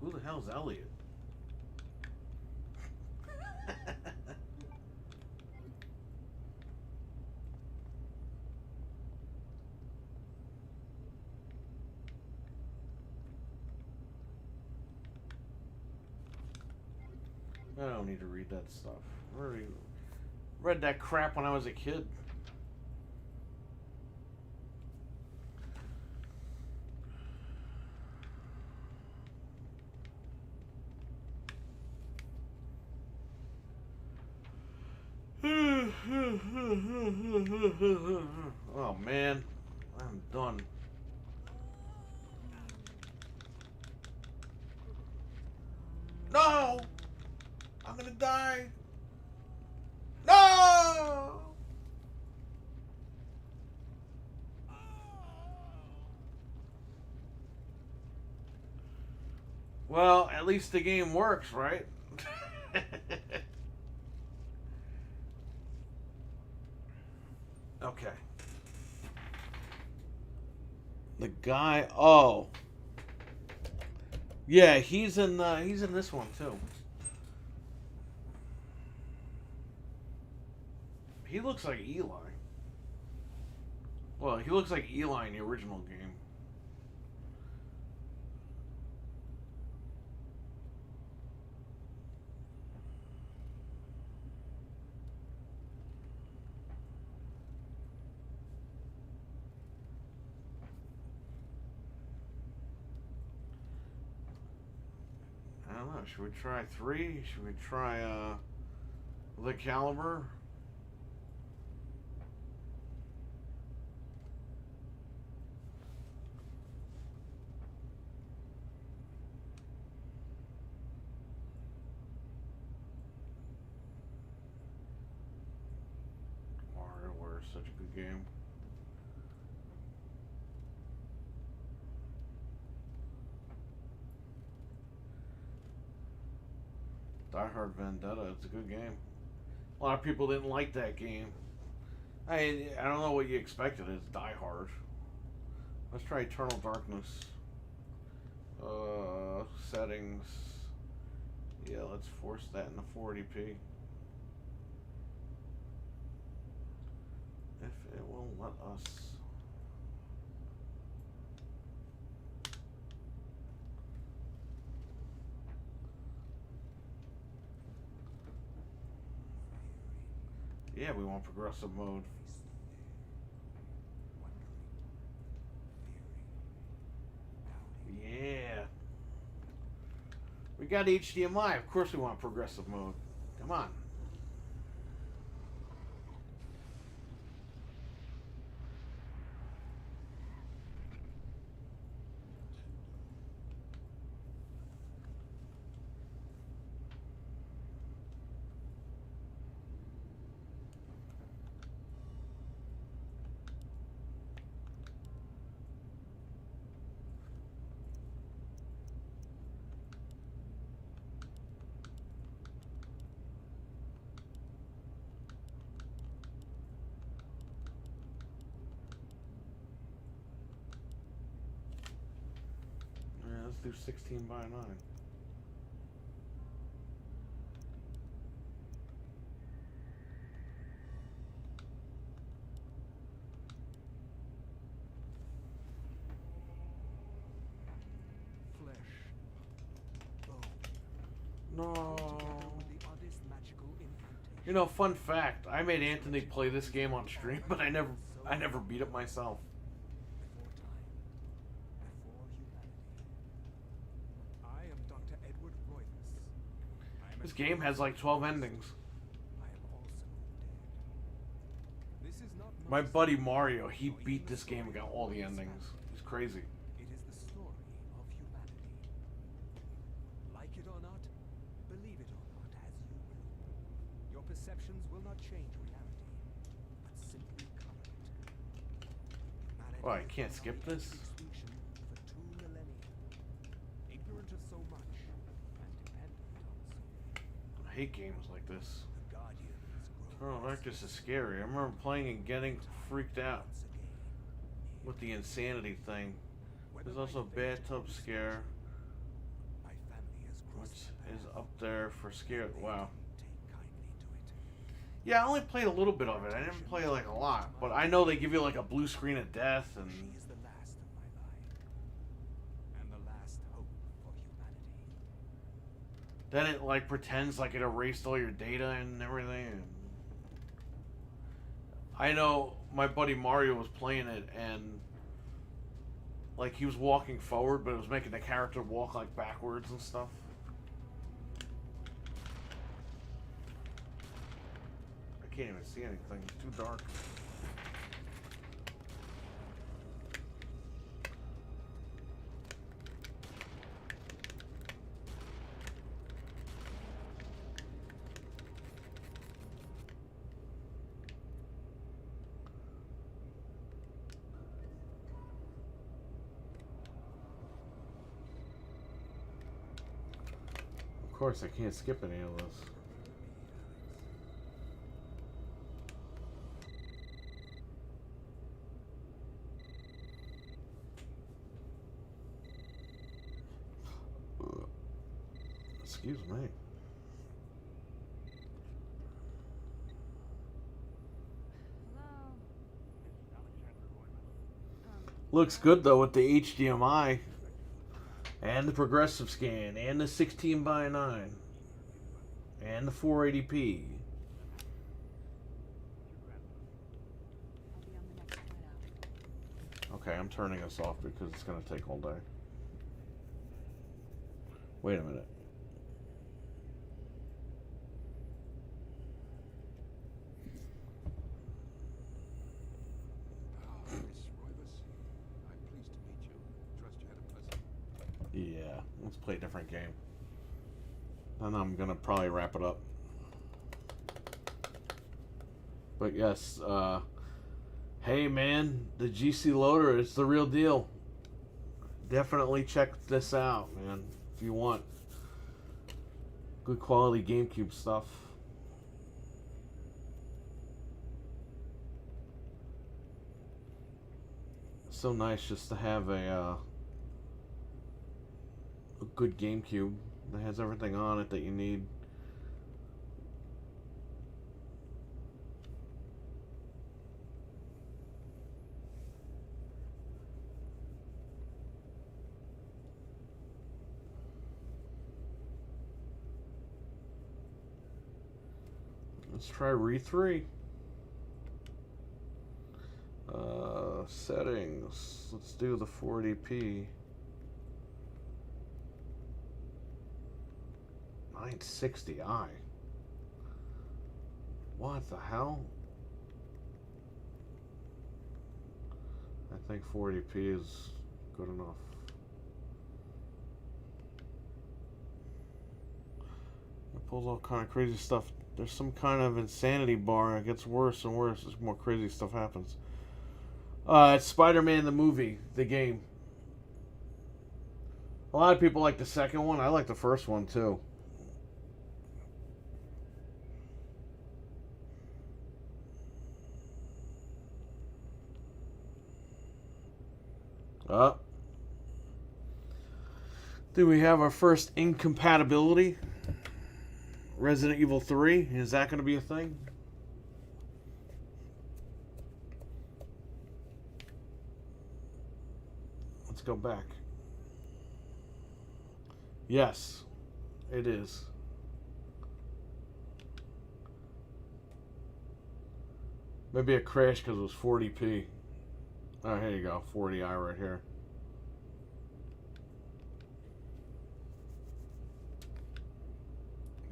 Who the hell's Elliot? I don't need to read that stuff. I already read that crap when I was a kid. Oh man, I'm done. No! I'm gonna die! No! Well, at least the game works, right? Okay. The guy. Oh, yeah, he's in this one too. He looks like Eli. Well, he looks like Eli in the original game. I don't know. Should we try 3? Should we try the caliber? Mario War is such a good game. Die Hard Vendetta, it's a good game. A lot of people didn't like that game. I don't know what you expected. It's Die Hard. Let's try Eternal Darkness. Settings. Yeah, let's force that into 480p. If it will let us. Yeah, we want progressive mode. Yeah. We got HDMI. Of course we want progressive mode. Come on. Let's do 16:9. Flesh. Bone. No. You know, fun fact, I made Anthony play this game on stream, but I never beat it myself. This game has like 12 endings. My buddy Mario, he beat this game and got all the endings. He's crazy. It is the story of humanity. Like it or not, believe it or not, as you will. Your perceptions will not change reality, but simply color it. Oh, I can't skip this? Extinction for 2 millennia. Ignorant of so much and dependent on so little. I hate games like this. The Guardians grow Oh, Arctis is scary. I remember playing and getting freaked out once again. with the insanity thing. There's also Bathtub Scare, My family has which crossed is up there for scare. Wow. take kindly to it. Yeah, I only played a little bit of it. I didn't play like a lot, but I know they give you like a blue screen of death and. She is the last of my line, and the last hope for humanity. Then it like pretends like it erased all your data and everything. And I know my buddy Mario was playing it, and like he was walking forward, but it was making the character walk like backwards and stuff. I can't even see anything. It's too dark. Of course, I can't skip any of this. Excuse me. Looks good though with the HDMI and the progressive scan and the 16:9 and the 480p. Okay, I'm turning this off because it's going to take all day. Wait a minute. Yeah, let's play a different game. And I'm gonna probably wrap it up. But yes, hey man, the GCLoader is the real deal. Definitely check this out, man, if you want good quality GameCube stuff. So nice just to have a good GameCube that has everything on it that you need. Let's try Re3. Settings. Let's do the 40p. 960i. What the hell? I think 40p is good enough. It pulls all kind of crazy stuff. There's some kind of insanity bar. It gets worse and worse as more crazy stuff happens. It's Spider-Man the movie, the game. A lot of people like the second one. I like the first one too. Do we have our first incompatibility? Resident Evil 3? Is that going to be a thing? Let's go back. Yes, it is. Maybe it crashed because it was 40p. Oh, here you go. 40i right here.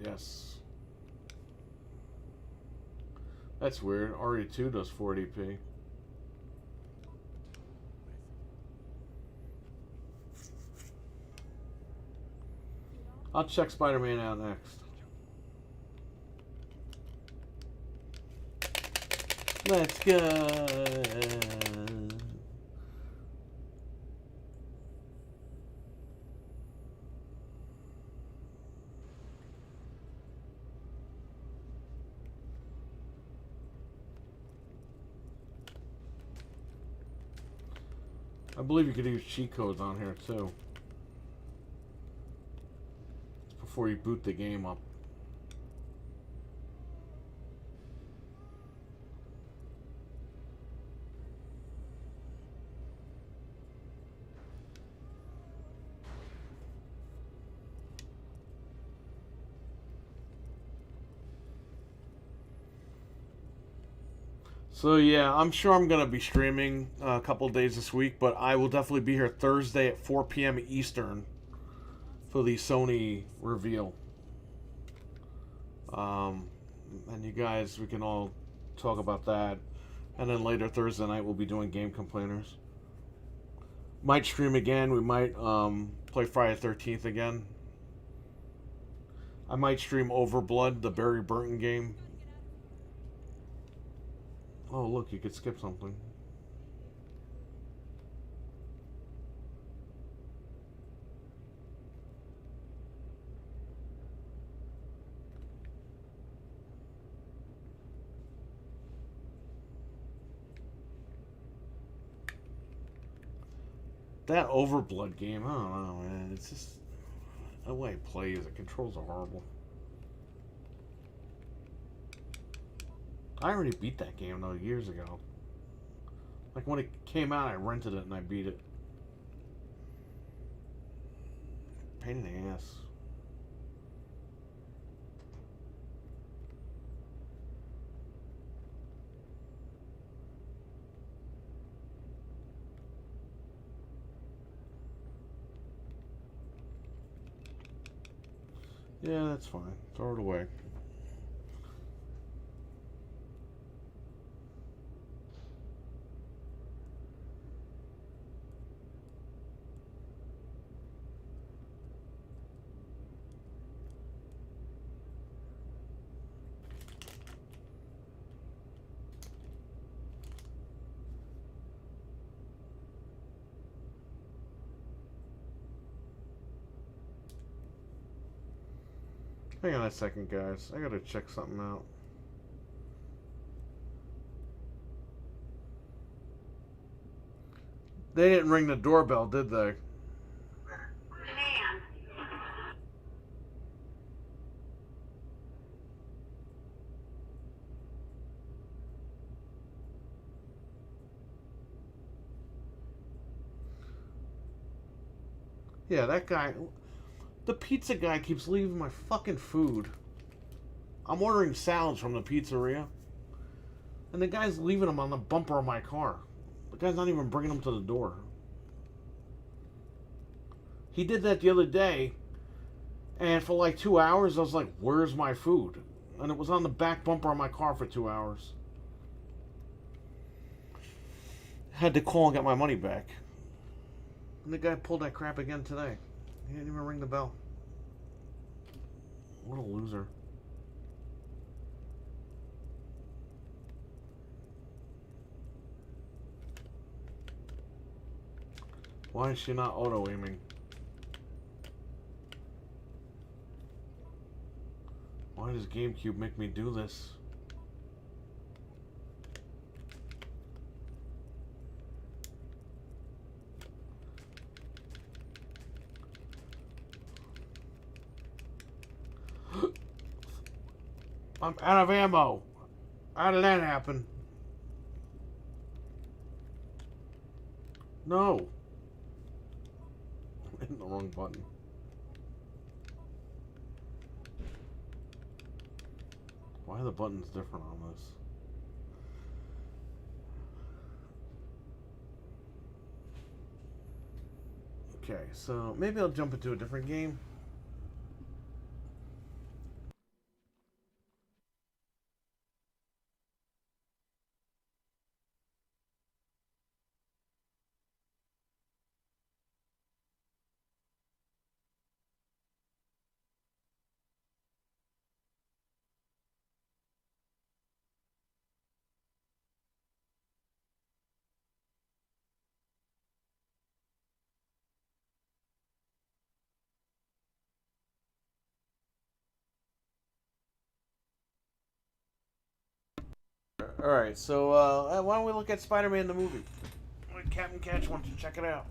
Yes. That's weird. RE2 does 40p. I'll check Spider-Man out next. Let's go. I believe you could use cheat codes on here too. Before you boot the game up. So yeah, I'm sure I'm gonna be streaming a couple of days this week, but I will definitely be here Thursday at 4 p.m. Eastern for the Sony reveal. Um, and you guys, we can all talk about that. And then later Thursday night, we'll be doing game complainers. Might stream again. We might play Friday the 13th again. I might stream Overblood, the Barry Burton game. Oh, look, you could skip something. That Overblood game, I don't know, man. It's just the way it plays. The controls are horrible. I already beat that game though years ago. Like when it came out, I rented it and I beat it. Pain in the ass. Yeah, that's fine. Throw it away. Hang on a second, guys. I gotta check something out. They didn't ring the doorbell, did they? Yeah, that guy. The pizza guy keeps leaving my fucking food. I'm ordering salads from the pizzeria, and the guy's leaving them on the bumper of my car. The guy's not even bringing them to the door. He did that the other day, and for like 2 hours, I was like, "Where's my food?" And it was on the back bumper of my car for 2 hours. Had to call and get my money back. And the guy pulled that crap again today. He didn't even ring the bell. What a loser. Why is she not auto-aiming? Why does GameCube make me do this? I'm out of ammo. How did that happen? No. I'm hitting the wrong button. Why are the buttons different on this? Okay, so maybe I'll jump into a different game. Alright, so why don't we look at Spider-Man the movie? Captain Catch wants to check it out.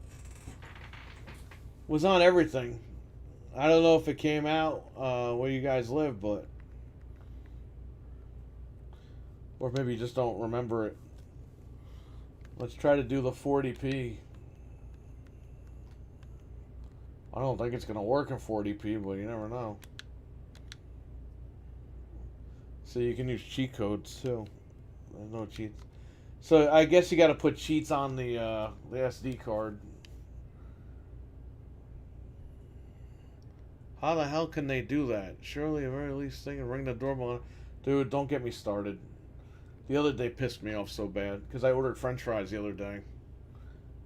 Was on everything. I don't know if it came out where you guys live, but or maybe you just don't remember it. Let's try to do the 40p. I don't think it's gonna work in 40p, but you never know. So you can use cheat codes too. There's no cheats. So I guess you got to put cheats on the SD card. How the hell can they do that? Surely, at the very least, they can ring the doorbell. Dude, don't get me started. The other day pissed me off so bad because I ordered French fries the other day,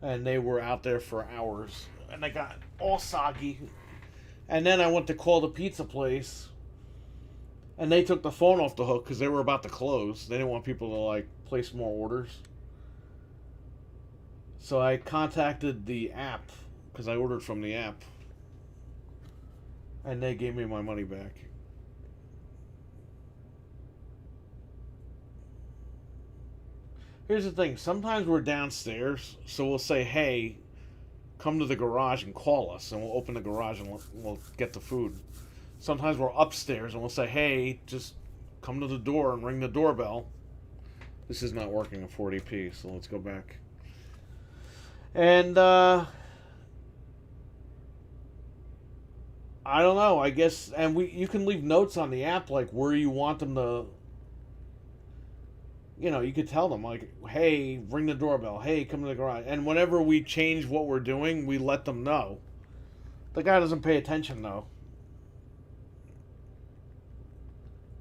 and they were out there for hours, and they got all soggy. And then I went to call the pizza place, and they took the phone off the hook because they were about to close. They didn't want people to like place more orders. So I contacted the app because I ordered from the app, and they gave me my money back. Here's the thing. Sometimes we're downstairs, so we'll say, "Hey, come to the garage and call us," and we'll open the garage and we'll get the food. Sometimes we're upstairs and we'll say, "Hey, just come to the door and ring the doorbell." This is not working in 40p, so let's go back. And I don't know. I guess, and you can leave notes on the app like where you want them to. You know, you could tell them like, "Hey, ring the doorbell. Hey, come to the garage." And whenever we change what we're doing, we let them know. The guy doesn't pay attention though.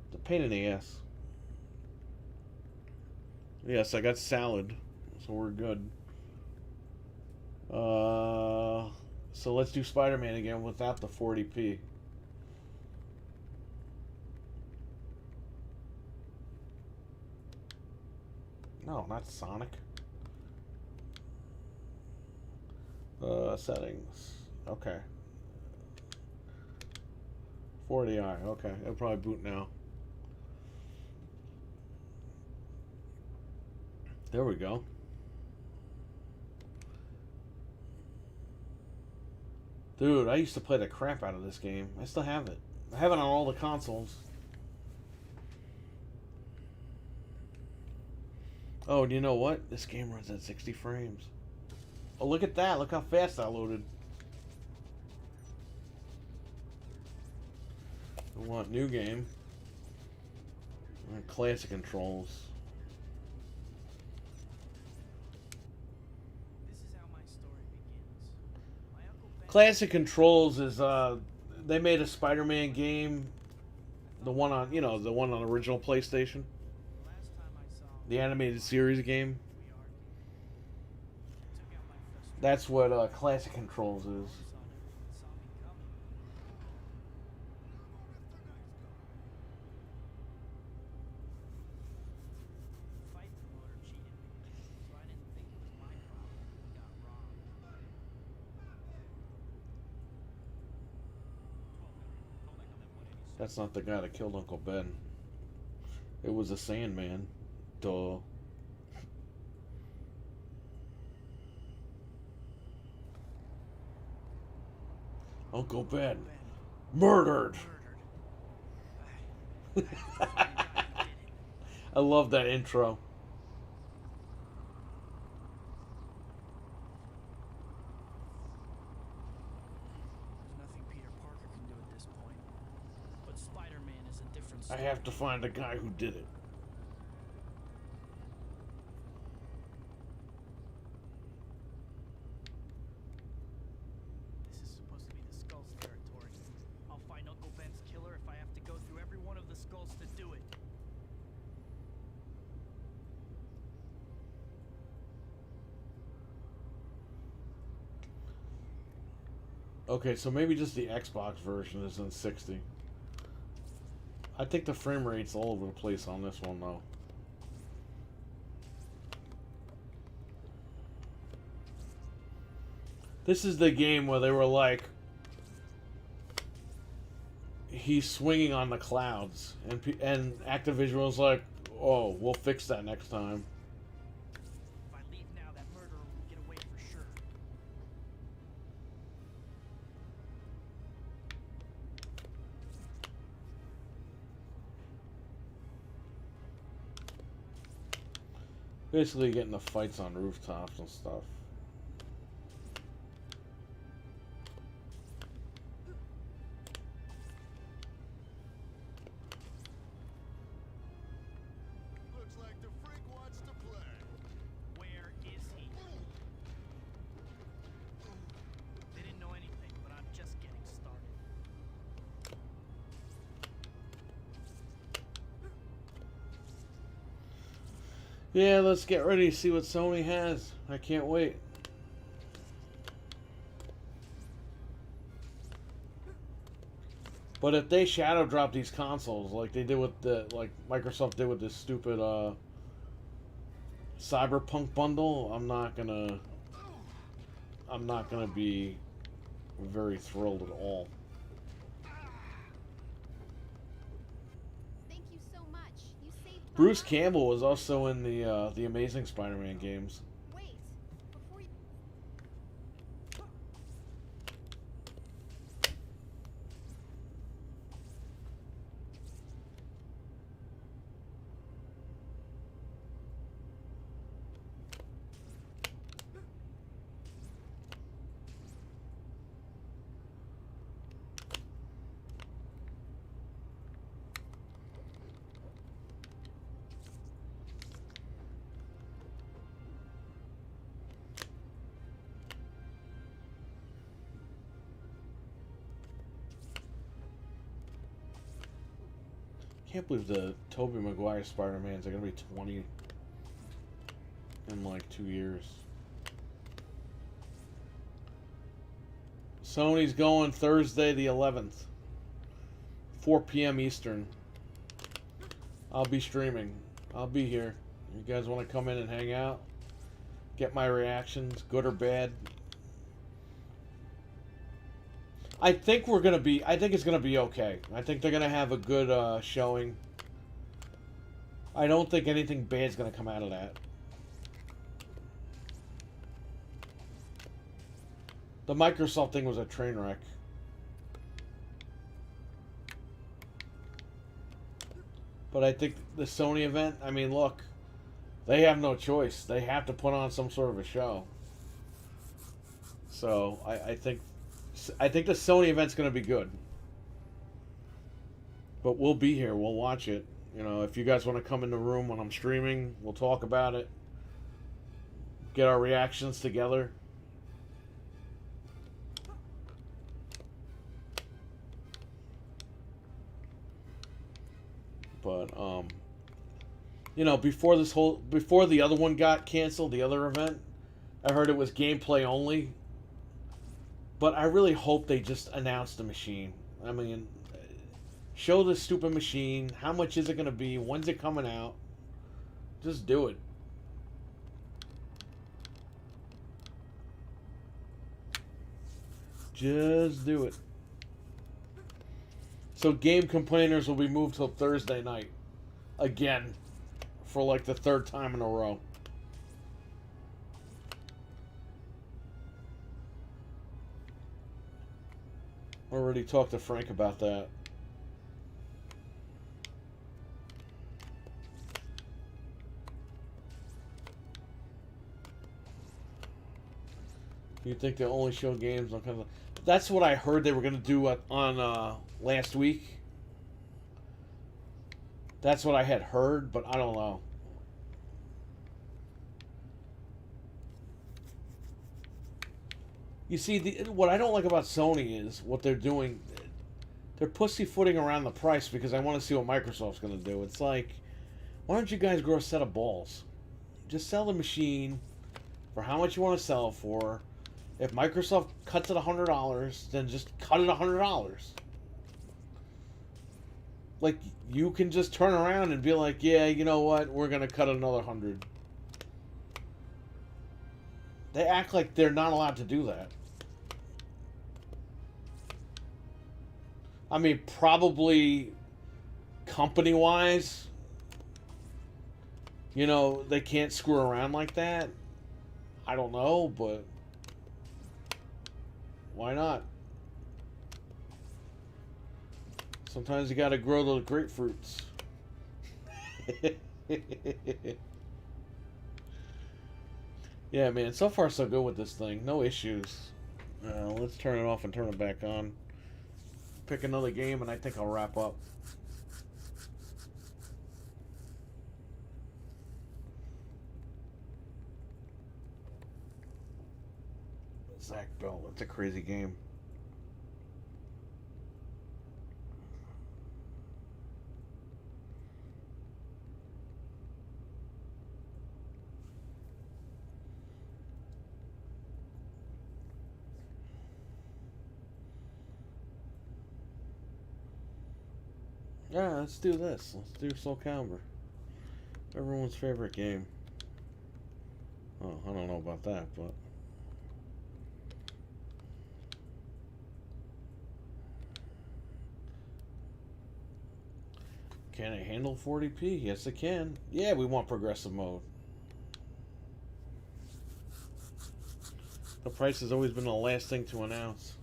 It's a pain in the ass. Yes, I got salad, so we're good. So let's do Spider-Man again without the 40p. No, not Sonic. Settings. Okay. 40i. Okay, it'll probably boot now. There we go. Dude, I used to play the crap out of this game. I still have it. I have it on all the consoles. Oh, and you know what? This game runs at 60 frames. Oh, look at that. Look how fast I loaded. I want new game. Classic controls. This is how my story begins. My Uncle Ben. Classic controls is they made a Spider-Man game, the one on the one on original PlayStation, The last time I saw him, the animated series game. we argued. I took out my frustration That's what Classic Controls is. on him and saw me coming. The fight promoter cheated me, so I didn't think it was my problem when he got wrong. That's not the guy that killed Uncle Ben. It was a Sandman. Duh. Uncle Ben. Murdered. I love that intro. There's nothing Peter Parker can do at this point. But Spider-Man is a different I story. have to find the guy who did it. This is supposed to be the Skull's territory. I'll find Uncle Ben's killer if I have to go through every one of the Skulls to do it. Okay, so maybe just the Xbox version is in 60. I think the frame rate's all over the place on this one, though. This is the game where they were like, he's swinging on the clouds, and Activision was like, "Oh, we'll fix that next time." If I leave now, that murderer will get away for sure. Basically, getting the fights on rooftops and stuff. Looks like the freak wants to play. Yeah, let's get ready to see what Sony has. I can't wait. But if they shadow drop these consoles like they did with like Microsoft did with this stupid Cyberpunk bundle, I'm not gonna be very thrilled at all. Thank you so much. You saved my Bruce life. Campbell was also in the Amazing Spider-Man games. Wait, before you... Can't believe the Tobey Maguire Spider-Mans are gonna be 20 in like 2 years. Sony's going Thursday the 11th, 4 p.m. Eastern. I'll be streaming. I'll be here. You guys want to come in and hang out? Get my reactions, good or bad? I think it's gonna be okay. I think they're gonna have a good showing. I don't think anything bad's gonna come out of that. The Microsoft thing was a train wreck. But I think the Sony event, I mean, look, they have no choice. They have to put on some sort of a show. So I think the Sony event's going to be good. But we'll be here. We'll watch it. You know, if you guys want to come in the room when I'm streaming, we'll talk about it. Get our reactions together. But you know, before the other one got canceled, the other event, I heard it was gameplay only. But I really hope they just announce the machine. I mean, show the stupid machine. How much is it going to be? When's it coming out? Just do it. Just do it. So game complainers will be moved till Thursday night. Again. For like the third time in a row. Already talked to Frank about that. You think they only show games on kind of... That's what I heard they were going to do on last week. That's what I had heard, but I don't know. You see, what I don't like about Sony is what they're doing. They're pussyfooting around the price because I want to see what Microsoft's going to do. It's like, why don't you guys grow a set of balls? Just sell the machine for how much you want to sell it for. If Microsoft cuts it $100, then just cut it $100. Like, you can just turn around and be like, yeah, you know what? We're going to cut another 100. They act like they're not allowed to do that. I mean, probably company-wise, you know, they can't screw around like that. I don't know, but why not? Sometimes you gotta grow those grapefruits. Yeah, man, so far so good with this thing. No issues. Let's turn it off and turn it back on. Pick another game and I think I'll wrap up. Zach Bell, that's a crazy game. Yeah, let's do this. Let's do Soul Calibur. Everyone's favorite game. Oh, I don't know about that, but... Can it handle 40p? Yes, it can. Yeah, we want progressive mode. The price has always been the last thing to announce.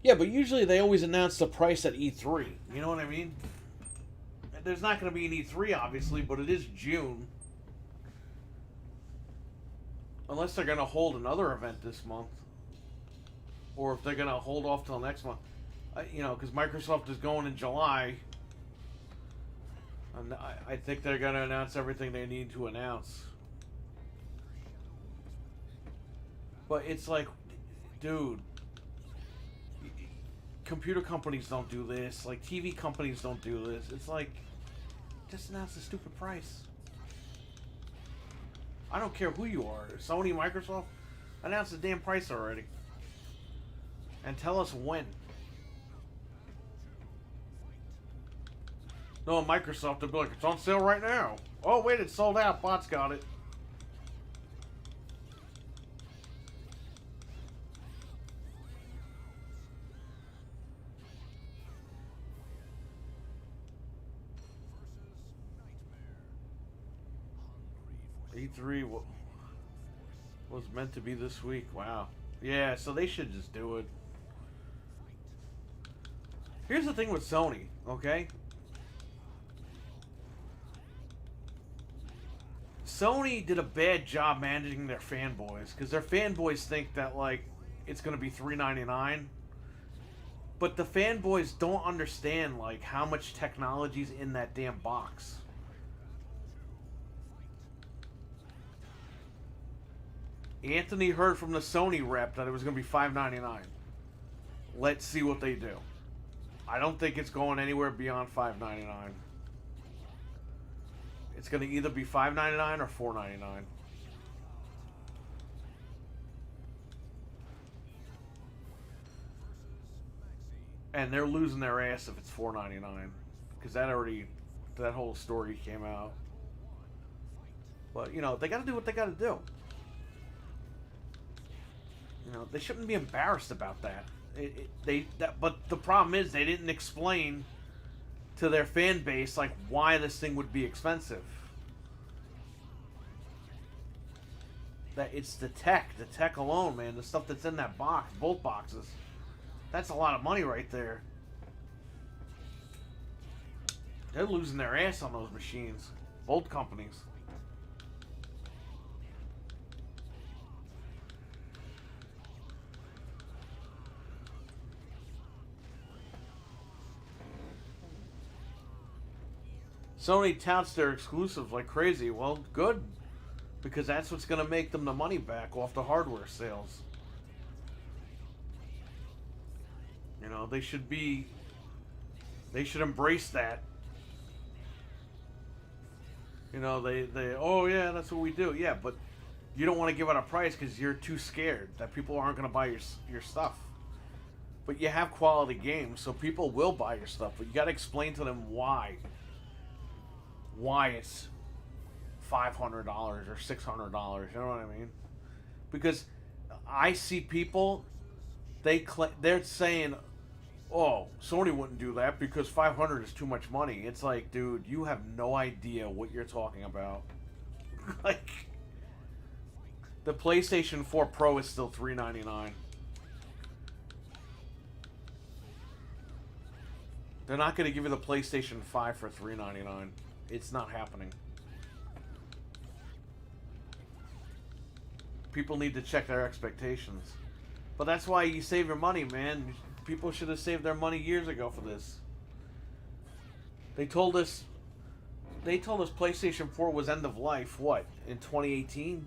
Yeah, but usually they always announce the price at E3. You know what I mean? There's not going to be an E3, obviously, but it is June. Unless they're going to hold another event this month. Or if they're going to hold off till next month. You know, because Microsoft is going in July. And I think they're going to announce everything they need to announce. But it's like, dude, computer companies don't do this. Like, TV companies don't do this. It's like, just announce the stupid price. I don't care who you are. Sony, Microsoft, announce the damn price already. And tell us when. No, Microsoft will be like, it's on sale right now. Oh, wait, it's sold out. Bot's got it. E3 was meant to be this week. Wow. Yeah, so they should just do it. Here's the thing with Sony, okay? Sony did a bad job managing their fanboys, because their fanboys think that, like, it's going to be $3.99. But the fanboys don't understand, like, how much technology's in that damn box. Anthony heard from the Sony rep that it was going to be $5.99. Let's see what they do. I don't think it's going anywhere beyond $5.99. It's going to either be $5.99 or $4.99. And they're losing their ass if it's $4.99, because that whole story came out. But you know, they got to do what they got to do. You know, they shouldn't be embarrassed about that. But the problem is they didn't explain to their fan base like why this thing would be expensive. That it's the tech alone, man. The stuff that's in that box, both boxes. That's a lot of money right there. They're losing their ass on those machines. Both companies. Sony touts their exclusives like crazy. Well, good. Because that's what's going to make them the money back off the hardware sales. You know, they should embrace that. You know, oh yeah, that's what we do. Yeah, but you don't want to give out a price because you're too scared that people aren't going to buy your stuff. But you have quality games, so people will buy your stuff. But you got to explain to them why it's $500 or $600. You know what I mean? Because I see people, they're saying, "Oh, Sony wouldn't do that because $500 is too much money." It's like, dude, you have no idea what you're talking about. Like, the PlayStation 4 Pro is still $399. They're not going to give you the PlayStation 5 for $399. It's not happening. People need to check their expectations. But that's why you save your money, man. People should have saved their money years ago for this. They told us PlayStation 4 was end of life, what, in 2018?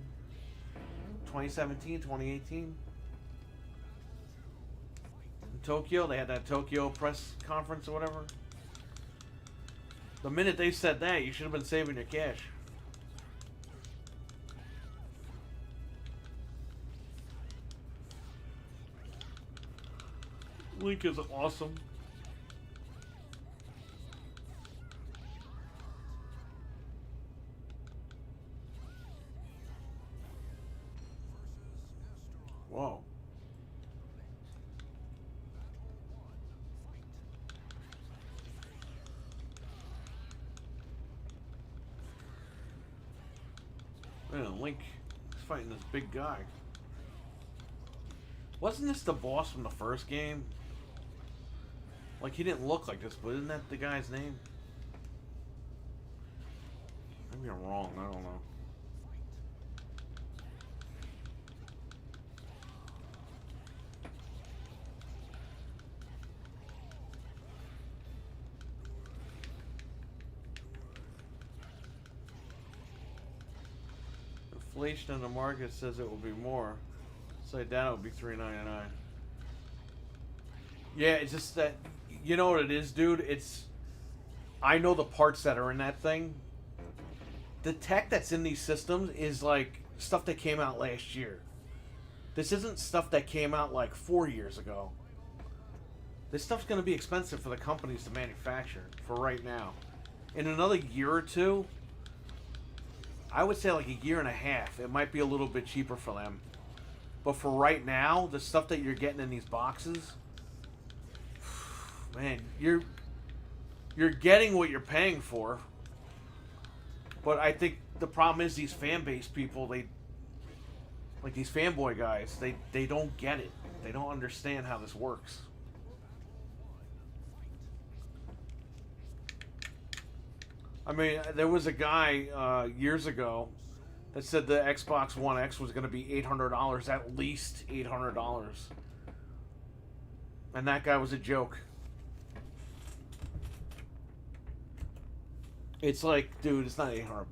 2017, 2018? In Tokyo, they had that Tokyo press conference or whatever. The minute they said that, you should have been saving your cash. Link is awesome. Whoa. Man, Link is fighting this big guy. Wasn't this the boss from the first game? Like, he didn't look like this, but isn't that the guy's name? Maybe I'm wrong, I don't know. Inflation in the market says it will be more. Upside down, it would be $3.99. Yeah, it's just that, you know what it is, dude? It's, I know the parts that are in that thing. The tech that's in these systems is like stuff that came out last year. This isn't stuff that came out like 4 years ago. This stuff's going to be expensive for the companies to manufacture for right now. In another year or two, I would say like a year and a half, it might be a little bit cheaper for them. But for right now, the stuff that you're getting in these boxes, man, you're getting what you're paying for. But I think the problem is these fan base people, they like these fanboy guys, they don't get it. They don't understand how this works. I mean, there was a guy years ago that said the Xbox One X was going to be $800, at least $800. And that guy was a joke. It's like, dude, it's not $800.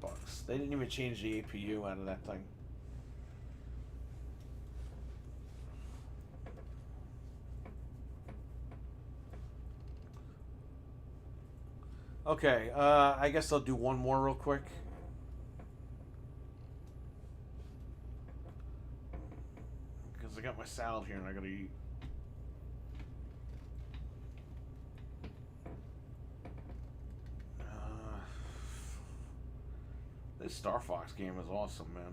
They didn't even change the APU out of that thing. Okay, I guess I'll do one more real quick. Because I got my salad here and I gotta eat. This Star Fox game is awesome, man.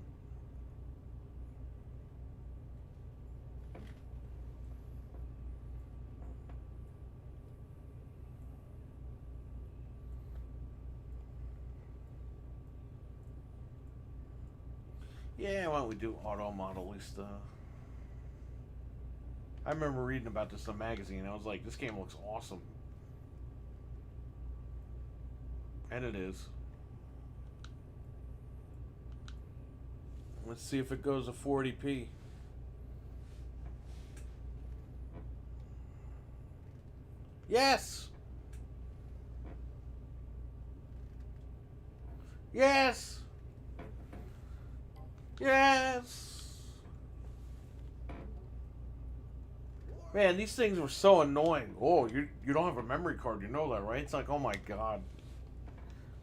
Yeah, why don't we do auto model at least? I remember reading about this in a magazine. I was like, this game looks awesome. And it is. Let's see if it goes to 40p. Yes! Yes! Yes! Man, these things were so annoying. Oh, you don't have a memory card, you know that, right? It's like, oh my god.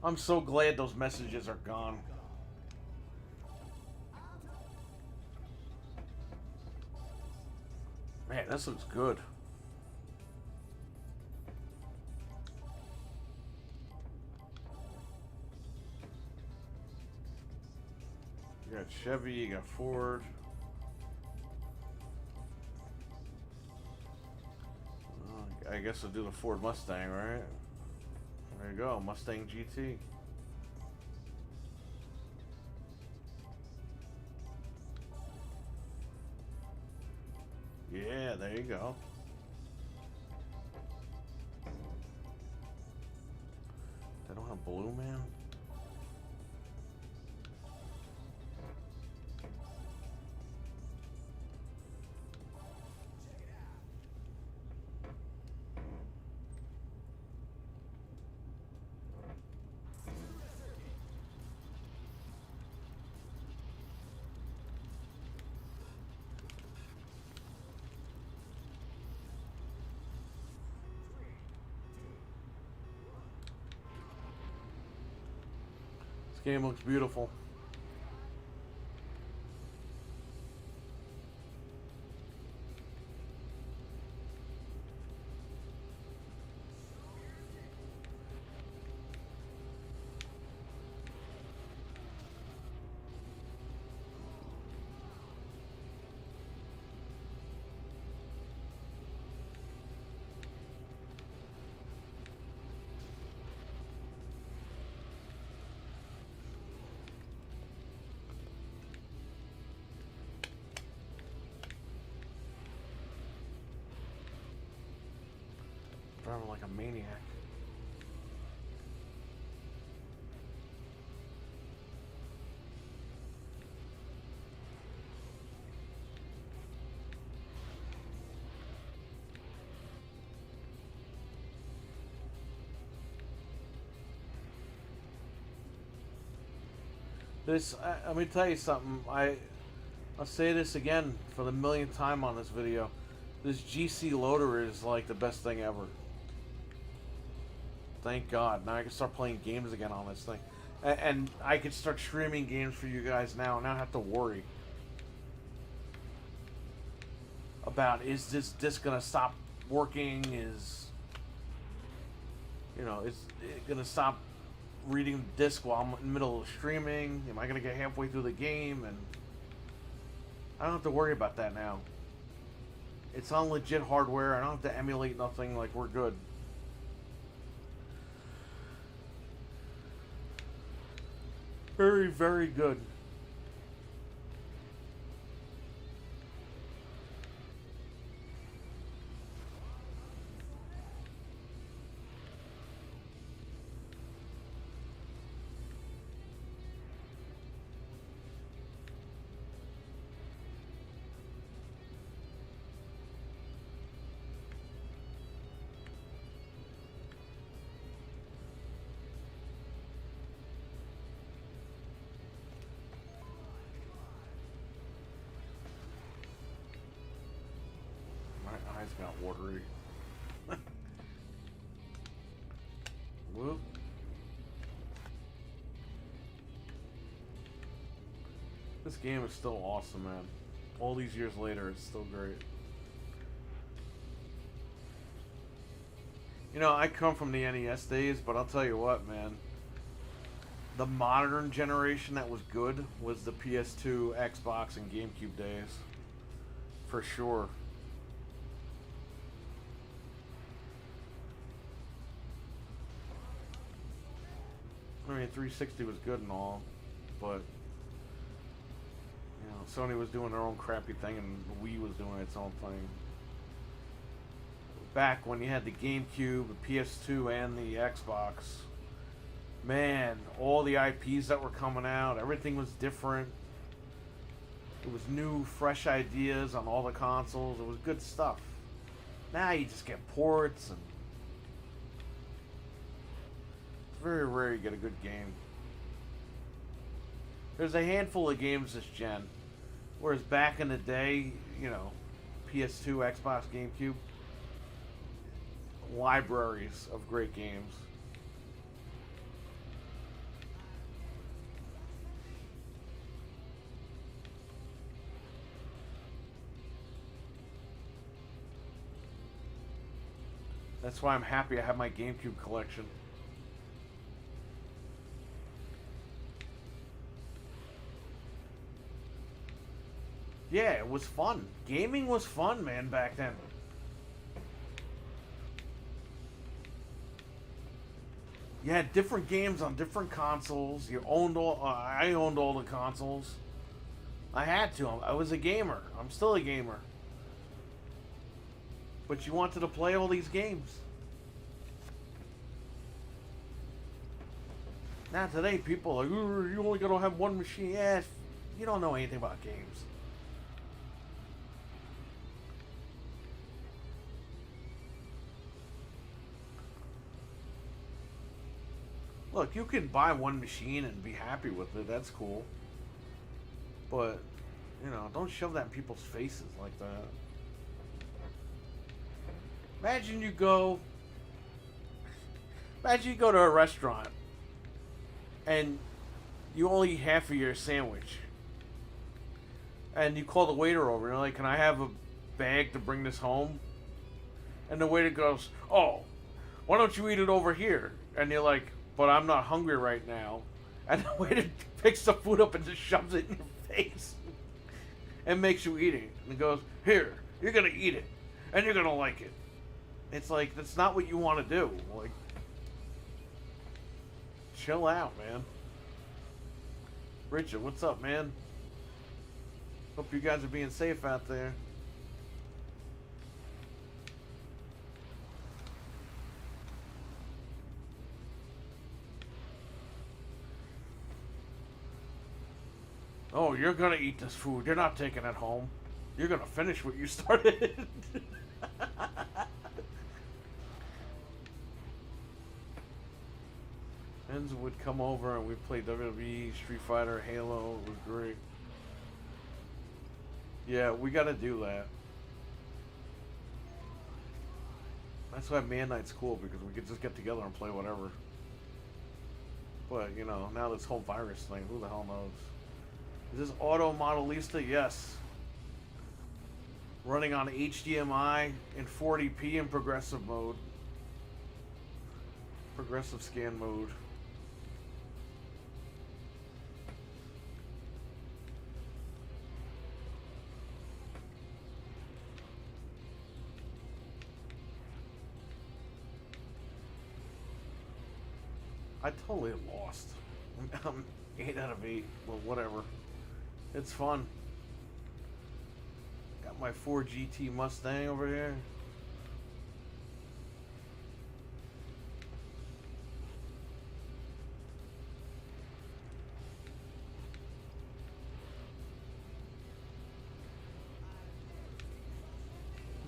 I'm so glad those messages are gone. Man, this looks good. You got Chevy, you got Ford. I guess I'll do the Ford Mustang, right? There you go, Mustang GT. Yeah, there you go. They don't have blue, man? This game looks beautiful. Driving like a maniac. This, let me tell you something. I'll say this again for the millionth time on this video. This GCLoader is like the best thing ever. Thank God. Now I can start playing games again on this thing. And I can start streaming games for you guys now. Now I don't have to worry about, is this disc going to stop working? Is it going to stop reading the disc while I'm in the middle of streaming? Am I going to get halfway through the game? And I don't have to worry about that now. It's on legit hardware. I don't have to emulate nothing. Like, we're good. Very, very good. My eyes got watery. Whoop. This game is still awesome, man. All these years later, it's still great. You know, I come from the NES days, but I'll tell you what, man. The modern generation that was good was the PS2, Xbox, and GameCube days. For sure. I mean, 360 was good and all, but Sony was doing their own crappy thing, and Wii was doing its own thing. Back when you had the GameCube, the PS2, and the Xbox, man, all the IPs that were coming out, everything was different. It was new, fresh ideas on all the consoles. It was good stuff. Now you just get ports, and it's very rare you get a good game. There's a handful of games this gen, whereas back in the day, PS2, Xbox, GameCube, libraries of great games. That's why I'm happy I have my GameCube collection. Yeah, it was fun. Gaming was fun, man, back then. You had different games on different consoles. You owned all. I owned all the consoles. I had to. I was a gamer. I'm still a gamer. But you wanted to play all these games. Now today, people are like, you only gotta have one machine. Yeah, you don't know anything about games. Look, you can buy one machine and be happy with it. That's cool. But, don't shove that in people's faces like that. Imagine you go to a restaurant and you only eat half of your sandwich. And you call the waiter over and you're like, can I have a bag to bring this home? And the waiter goes, oh, why don't you eat it over here? And you're like, but I'm not hungry right now. And the waiter picks the food up and just shoves it in your face and makes you eat it. And goes, here, you're going to eat it. And you're going to like it. It's like, that's not what you want to do. Like, chill out, man. Richard, what's up, man? Hope you guys are being safe out there. Oh, you're gonna eat this food. You're not taking it home. You're gonna finish what you started. Enzo would come over and we'd play WWE, Street Fighter, Halo. It was great. Yeah, we gotta do that. That's why Man Night's cool, because we could just get together and play whatever. But, you know, now this whole virus thing, who the hell knows? Is this Auto Modelista? Yes. Running on HDMI in 40p in progressive mode. Progressive scan mode. I totally lost. I'm 8 out of 8. Well, whatever. It's fun. Got my 4 GT Mustang over here.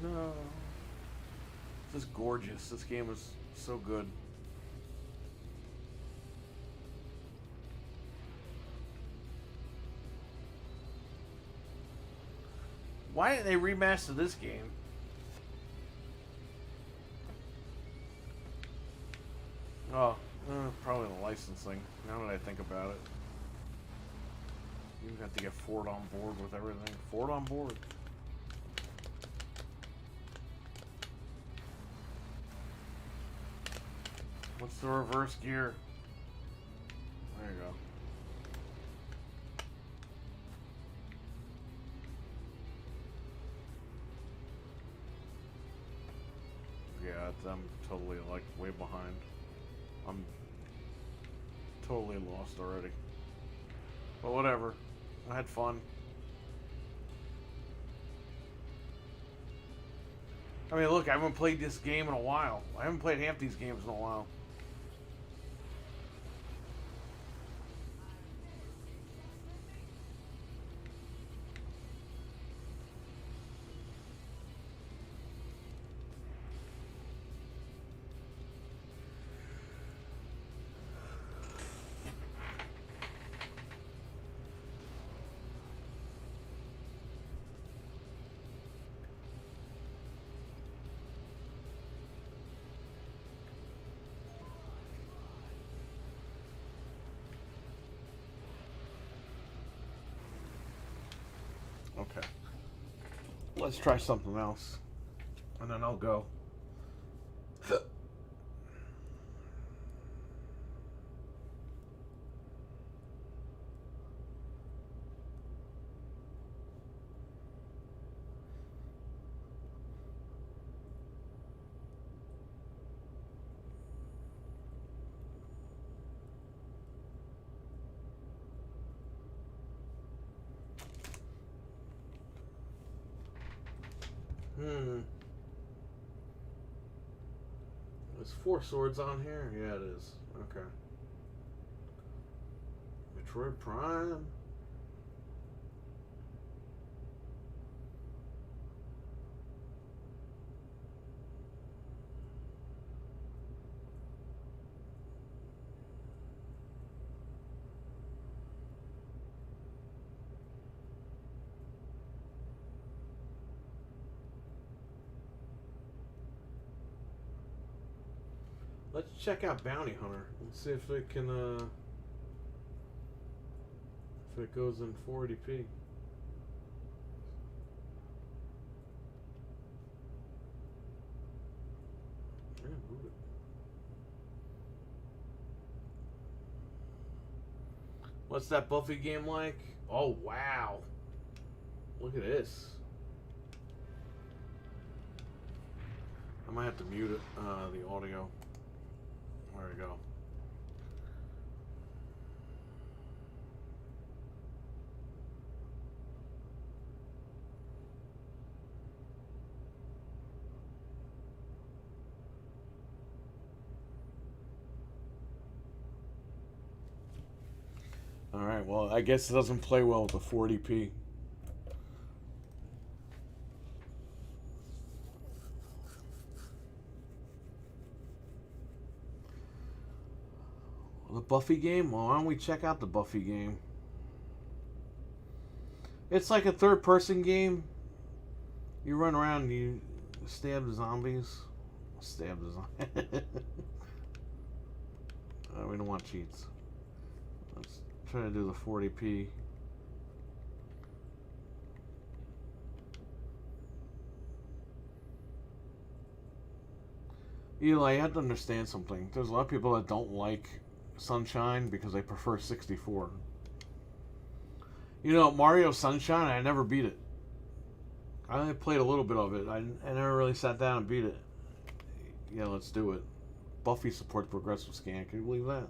No. This is gorgeous. This game is so good. Why didn't they remaster this game? Oh, probably the licensing. Now that I think about it. You have to get Ford on board with everything. Ford on board. What's the reverse gear? There you go. Yeah, I'm totally like way behind. I'm totally lost already. But whatever. I had fun. I mean, look, I haven't played this game in a while. I haven't played half these games in a while. Okay. Let's try something else. And then I'll go. There's 4 swords on here? Yeah, it is. Okay. Metroid Prime. Let's check out Bounty Hunter and see if it can, if it goes in 480p. Yeah, move it. What's that Buffy game like? Oh, wow. Look at this. I might have to mute it, the audio. There we go. Alright, well, I guess it doesn't play well with the 40p. The Buffy game? Well, why don't we check out the Buffy game? It's like a third-person game. You run around and you stab the zombies. Stab the zombies. We don't want cheats. Let's try to do the 40p. Eli, you have to understand something. There's a lot of people that don't like Sunshine because they prefer 64. You know, Mario Sunshine, I never beat it. I only played a little bit of it. I never really sat down and beat it. Yeah, let's do it. Buffy supports progressive scan. Can you believe that?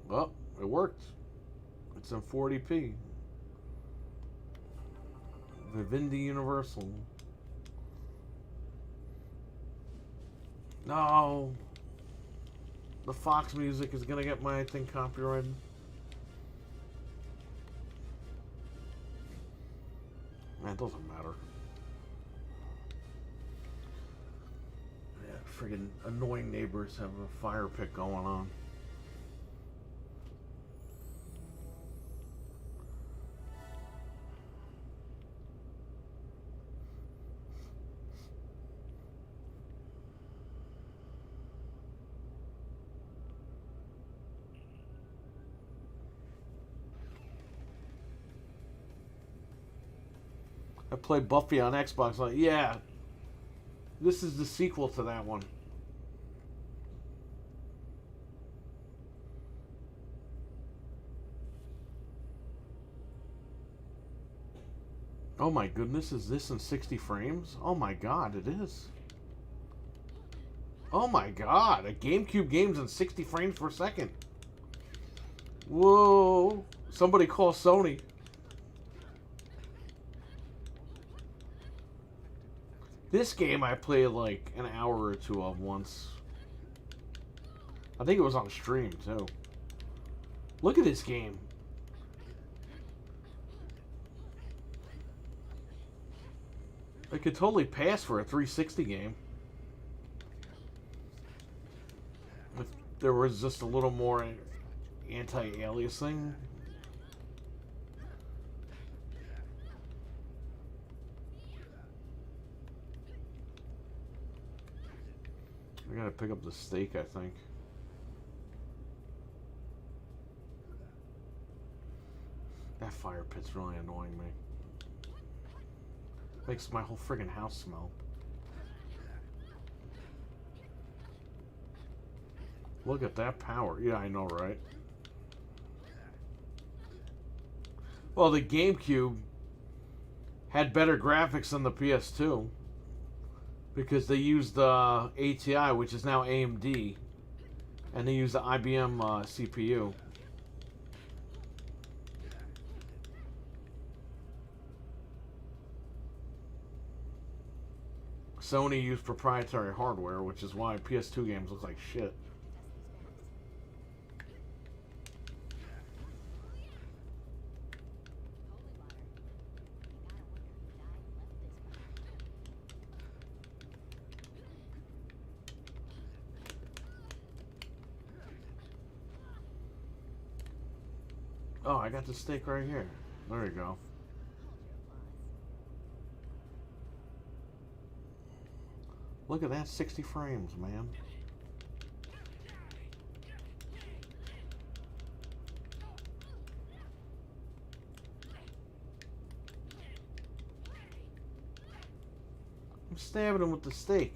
Well, it worked. It's in 40p. Vivendi Universal. No. The Fox music is gonna get my thing copyrighted. Man, it doesn't matter. Yeah, friggin' annoying neighbors have a fire pit going on. I played Buffy on Xbox. Like, yeah, this is the sequel to that one. Oh my goodness, is this in 60 frames? Oh my god, it is. Oh my god, a GameCube game's in 60 frames per second. Whoa, somebody call Sony. This game I played like an hour or two of once. I think it was on stream too. Look at this game. It could totally pass for a 360 game. If there was just a little more anti-aliasing. I gotta pick up the steak, I think. That fire pit's really annoying me. Makes my whole friggin' house smell. Look at that power. Yeah, I know, right? Well, the GameCube had better graphics than the PS2 because they used the ATI, which is now AMD, and they used the IBM CPU. Sony used proprietary hardware, which is why PS2 games look like shit. Oh, I got the steak right here. There you go. Look at that, 60 frames, man. I'm stabbing him with the steak.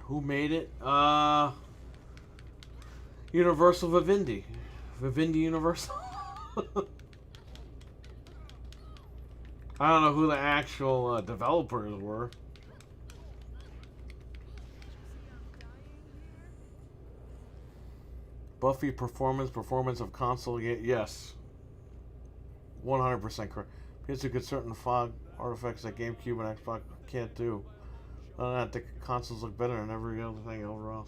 Who made it? Universal Vivendi. Vivendi Universal. I don't know who the actual developers were. Buffy performance of console. Yes, 100% correct. Because you could certain fog artifacts that GameCube and Xbox can't do. Other than that, the consoles look better than every other thing overall.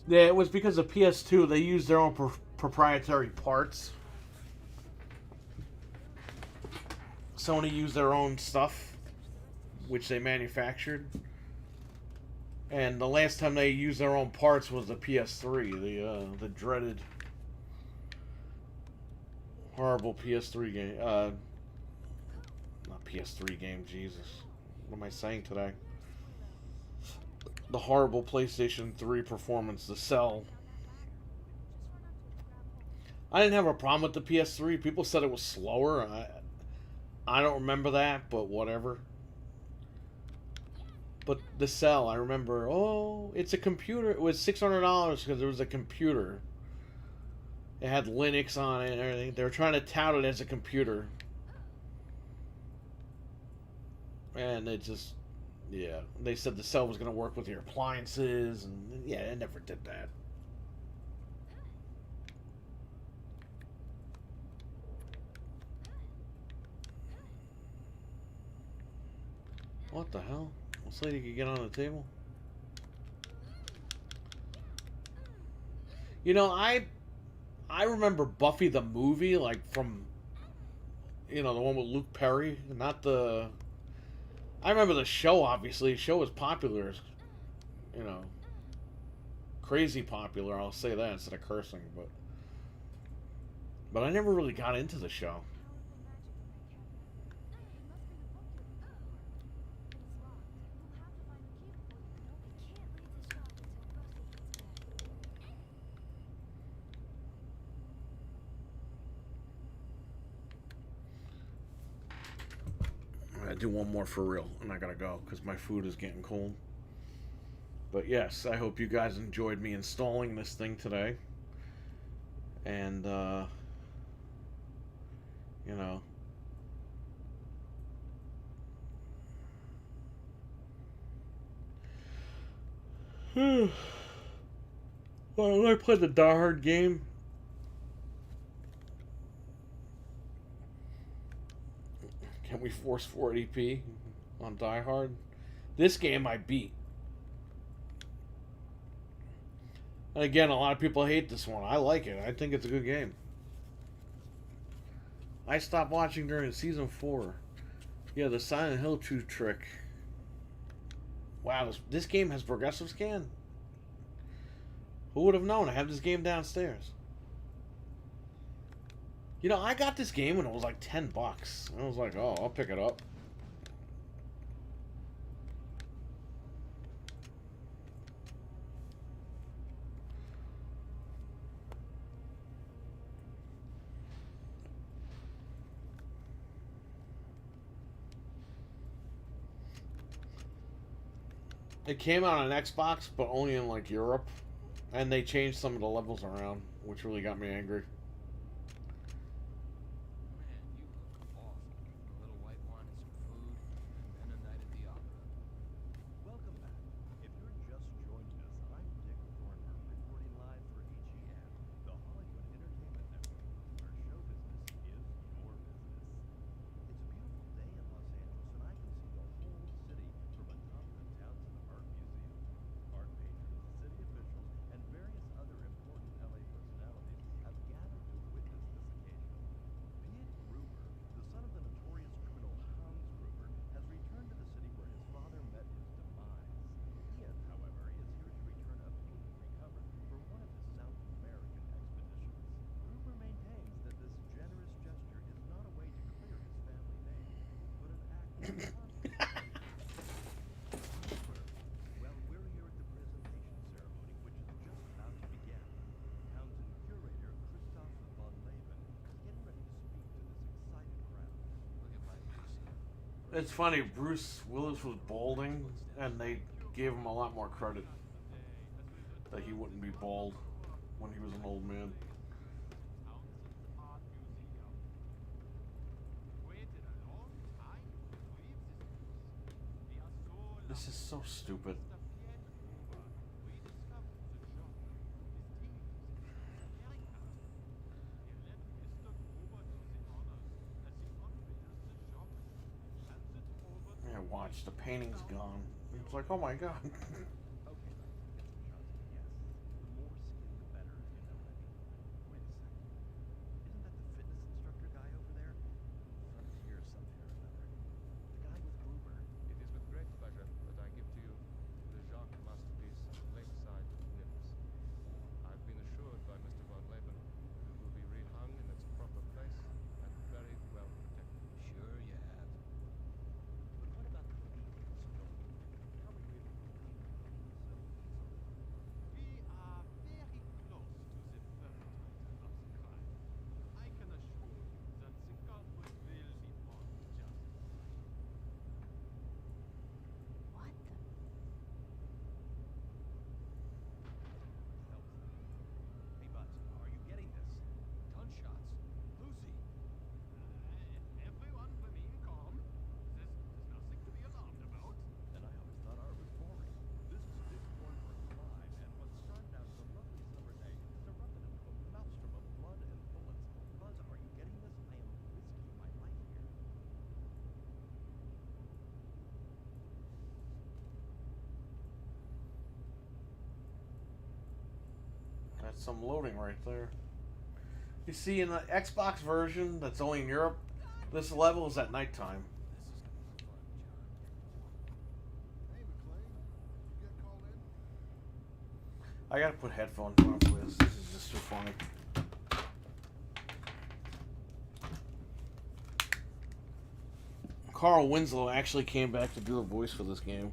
Yeah, it was because of PS2. They used their own proprietary parts. Sony used their own stuff, which they manufactured. And the last time they used their own parts was the PS3, the dreaded, horrible PS3 game. Not PS3 game, Jesus. What am I saying today? The horrible PlayStation 3 performance, the Cell. I didn't have a problem with the PS3. People said it was slower. I don't remember that, but whatever. But the Cell, I remember, oh, it's a computer. It was $600 because it was a computer. It had Linux on it and everything. They were trying to tout it as a computer. And it just, yeah. They said the Cell was going to work with your appliances. And yeah, it never did that. What the hell? This lady could get on the table? You know, I remember Buffy the movie, like from, you know, the one with Luke Perry, not the. I remember the show. Obviously, the show was popular, you know, crazy popular. I'll say that instead of cursing, but I never really got into the show. I do one more for real, and I gotta go because my food is getting cold. But yes, I hope you guys enjoyed me installing this thing today. And, you know. Well, I played the Die Hard game. Can we force 480p on Die Hard? This game I beat. And again, a lot of people hate this one. I like it. I think it's a good game. I stopped watching during season 4. Yeah, the Silent Hill 2 trick. Wow, this game has progressive scan. Who would have known? I have this game downstairs. You know, I got this game when it was like $10. I was like, oh, I'll pick it up. It came out on Xbox, but only in like Europe. And they changed some of the levels around, which really got me angry. It's funny, Bruce Willis was balding, and they gave him a lot more credit that he wouldn't be bald when he was an old man. This is so stupid. Yeah, watch, the painting's gone. It's like, oh my god. Okay, let's get some shots of yes. The more skin, the better, if you know what I mean. Wait a second. Isn't that the fitness instructor guy over there? Frontier something or another. The guy with Gruber. It is with great pleasure that I give to you the Jacques masterpiece, Lakeside Nymphs. I've been assured by Mr. Von Leben it will be rehung in its proper place and very well protected. Sure you have. But what about the female story? How are you able to obtain the We are very close to the perpetrator of the crime. I can assure you that the culprit will be brought to justice. What the? hell is that? Hey, Buzz, are you getting this? Gunshots. Lucy. Everyone remain calm. There's nothing to be alarmed about. And I always thought art was boring. This is a big point for a crime, and what started out as a lovely summer day has erupted into a maelstrom of blood and bullets. Buzz, are you getting this? I am risking my life here. That's some loading right there. You see, in the Xbox version that's only in Europe, this level is at nighttime. This is gonna be fun, John. Hey, McLean. You get called in? I gotta put headphones on for this. This is just too funny. Carl Winslow actually came back to do a voice for this game.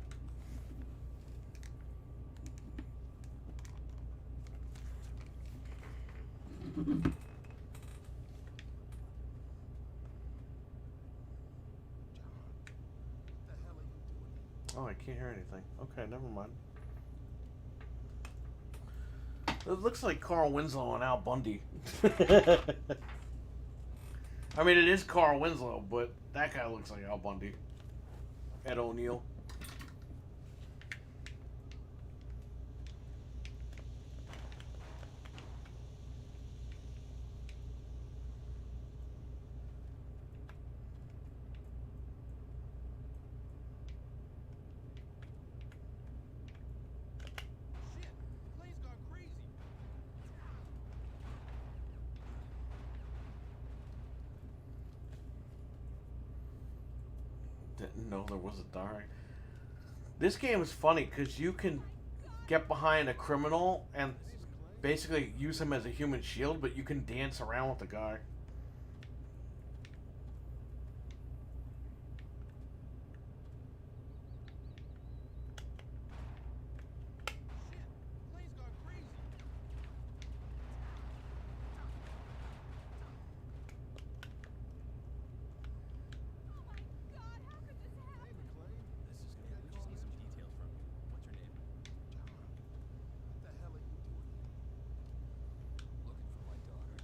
What the hell are you doing? Oh, I can't hear anything. Okay, never mind. It looks like Carl Winslow and Al Bundy. I mean, it is Carl Winslow, but that guy looks like Al Bundy. Ed O'Neill. Shit! McLean's gone crazy. Didn't know there was a die. This game is funny because you can get behind a criminal and basically use him as a human shield, but you can dance around with the guy. Shit! McLean's gone crazy. Oh my god, how could this Hey, happen? McLean. This is gonna. We just need some details from you. What's your name? John, what the hell are you doing here? Looking for my daughter.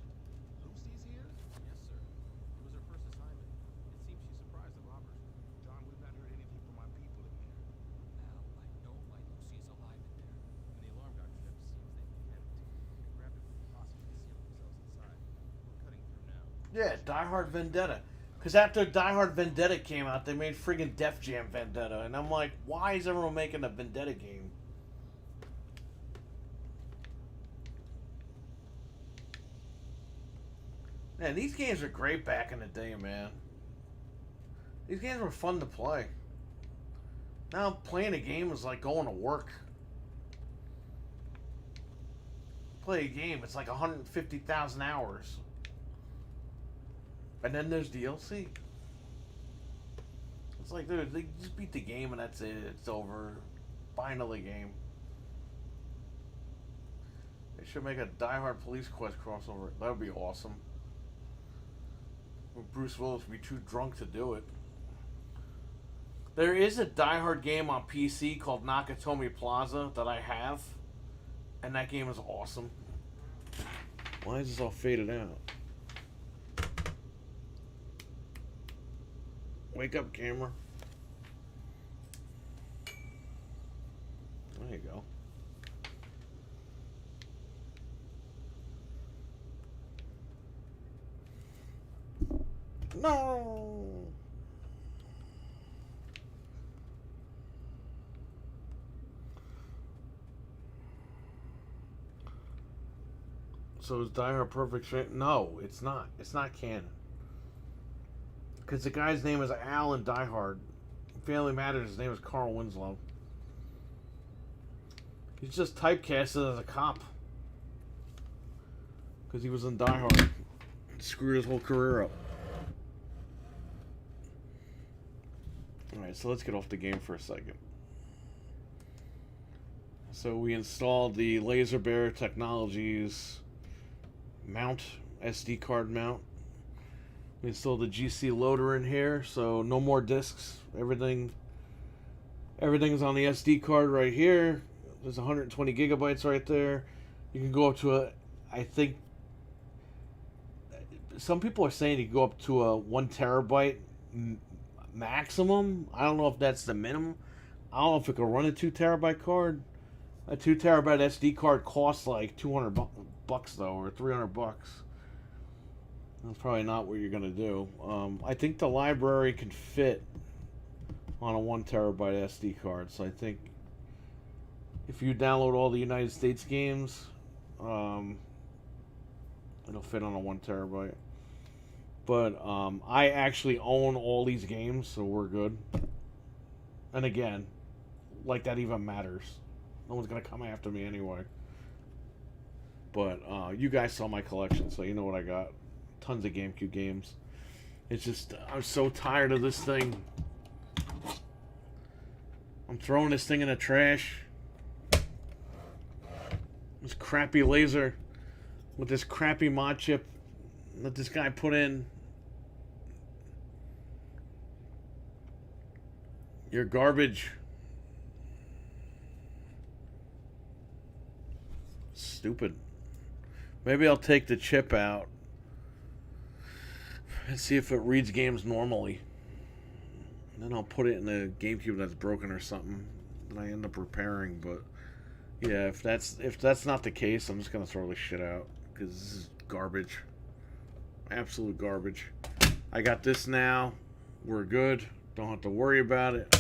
Lucy's here? Yes, sir. It was her first assignment. It seems she surprised the robbers. John, we've not heard anything from our people in there. Al, I know my Lucy is alive in there. When the alarm got tripped, seems they panicked. They grabbed her from the closet and sealed themselves inside. We're cutting through now. Yeah, Die Hard Vendetta. Because after Die Hard Vendetta came out, they made friggin' Def Jam Vendetta. And I'm like, why is everyone making a Vendetta game? Man, these games were great back in the day, man. These games were fun to play. Now playing a game is like going to work. Play a game, it's like 150,000 hours. And then there's DLC. It's like, dude, they just beat the game and that's it. It's over. Final game. They should make a Die Hard Police Quest crossover. That would be awesome. But Bruce Willis would be too drunk to do it. There is a Die Hard game on PC called Nakatomi Plaza that I have. And that game is awesome. Why is this all faded out? Wake up, camera. No. So is Die Hard perfect? No, it's not. It's not canon. Because the guy's name is Al in Die Hard. Family Matters. His name is Carl Winslow. He's just typecasted as a cop. Because he was in Die Hard. Screwed his whole career up. Alright, so let's get off the game for a second. So we installed the Laser Bear Technologies mount, SD card mount. We installed the GCLoader in here, so no more discs. Everything's on the SD card right here. There's 120 gigabytes right there. You can go up to I think some people are saying you can go up to a 1 terabyte maximum. I don't know if that's the minimum. I don't know if it can run a 2 terabyte card. A 2 terabyte SD card costs like 200 bucks though, or 300 bucks. That's probably not what you're gonna do. I think the library can fit on a 1 terabyte SD card, so I think if you download all the United States games, it'll fit on a 1 terabyte. But I actually own all these games, so we're good. And again, like that even matters. No one's gonna come after me anyway. But you guys saw my collection, so you know what I got. Tons of GameCube games. It's just, I'm so tired of this thing. I'm throwing this thing in the trash. This crappy laser with this crappy mod chip that this guy put in. You're garbage. Stupid. Maybe I'll take the chip out and see if it reads games normally. And then I'll put it in the GameCube that's broken or something that I end up repairing. But yeah, if that's not the case, I'm just gonna throw this shit out because this is garbage. Absolute garbage. I got this now. We're good. Don't have to worry about it.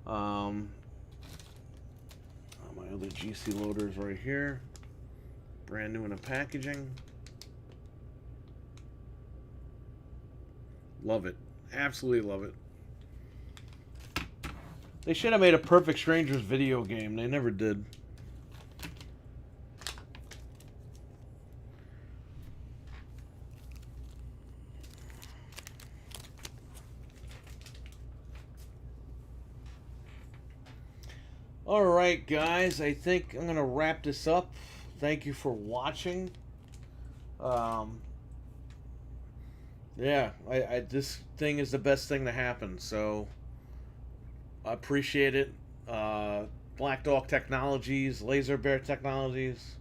My other GCLoader is right here. Brand new in the packaging. Love it. Absolutely love it. They should have made a Perfect Strangers video game. They never did. Alright guys, I think I'm going to wrap this up. Thank you for watching. Yeah, this thing is the best thing to happen, so I appreciate it. Black Dog Technologies, Laser Bear Technologies.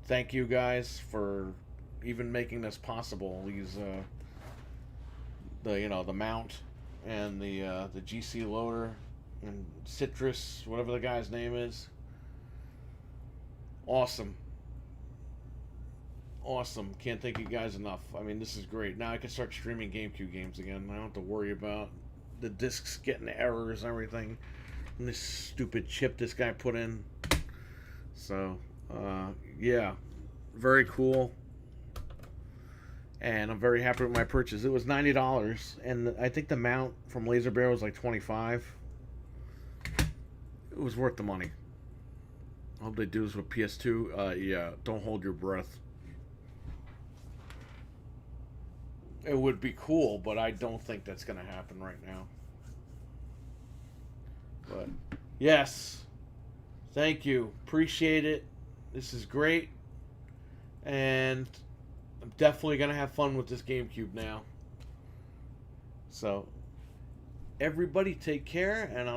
Thank you guys for even making this possible. These the mount and the GCLoader and Citrus, whatever the guy's name is. Awesome. Awesome. Can't thank you guys enough. I mean, this is great. Now I can start streaming GameCube games again. I don't have to worry about the discs getting errors and everything. And this stupid chip this guy put in. So, yeah. Very cool. And I'm very happy with my purchase. It was $90. And I think the mount from Laser Bear was like $25. It was worth the money. I hope they do this with PS2. Yeah, don't hold your breath. It would be cool, but I don't think that's going to happen right now. But, yes. Thank you. Appreciate it. This is great. And I'm definitely going to have fun with this GameCube now. So, everybody take care, and I'll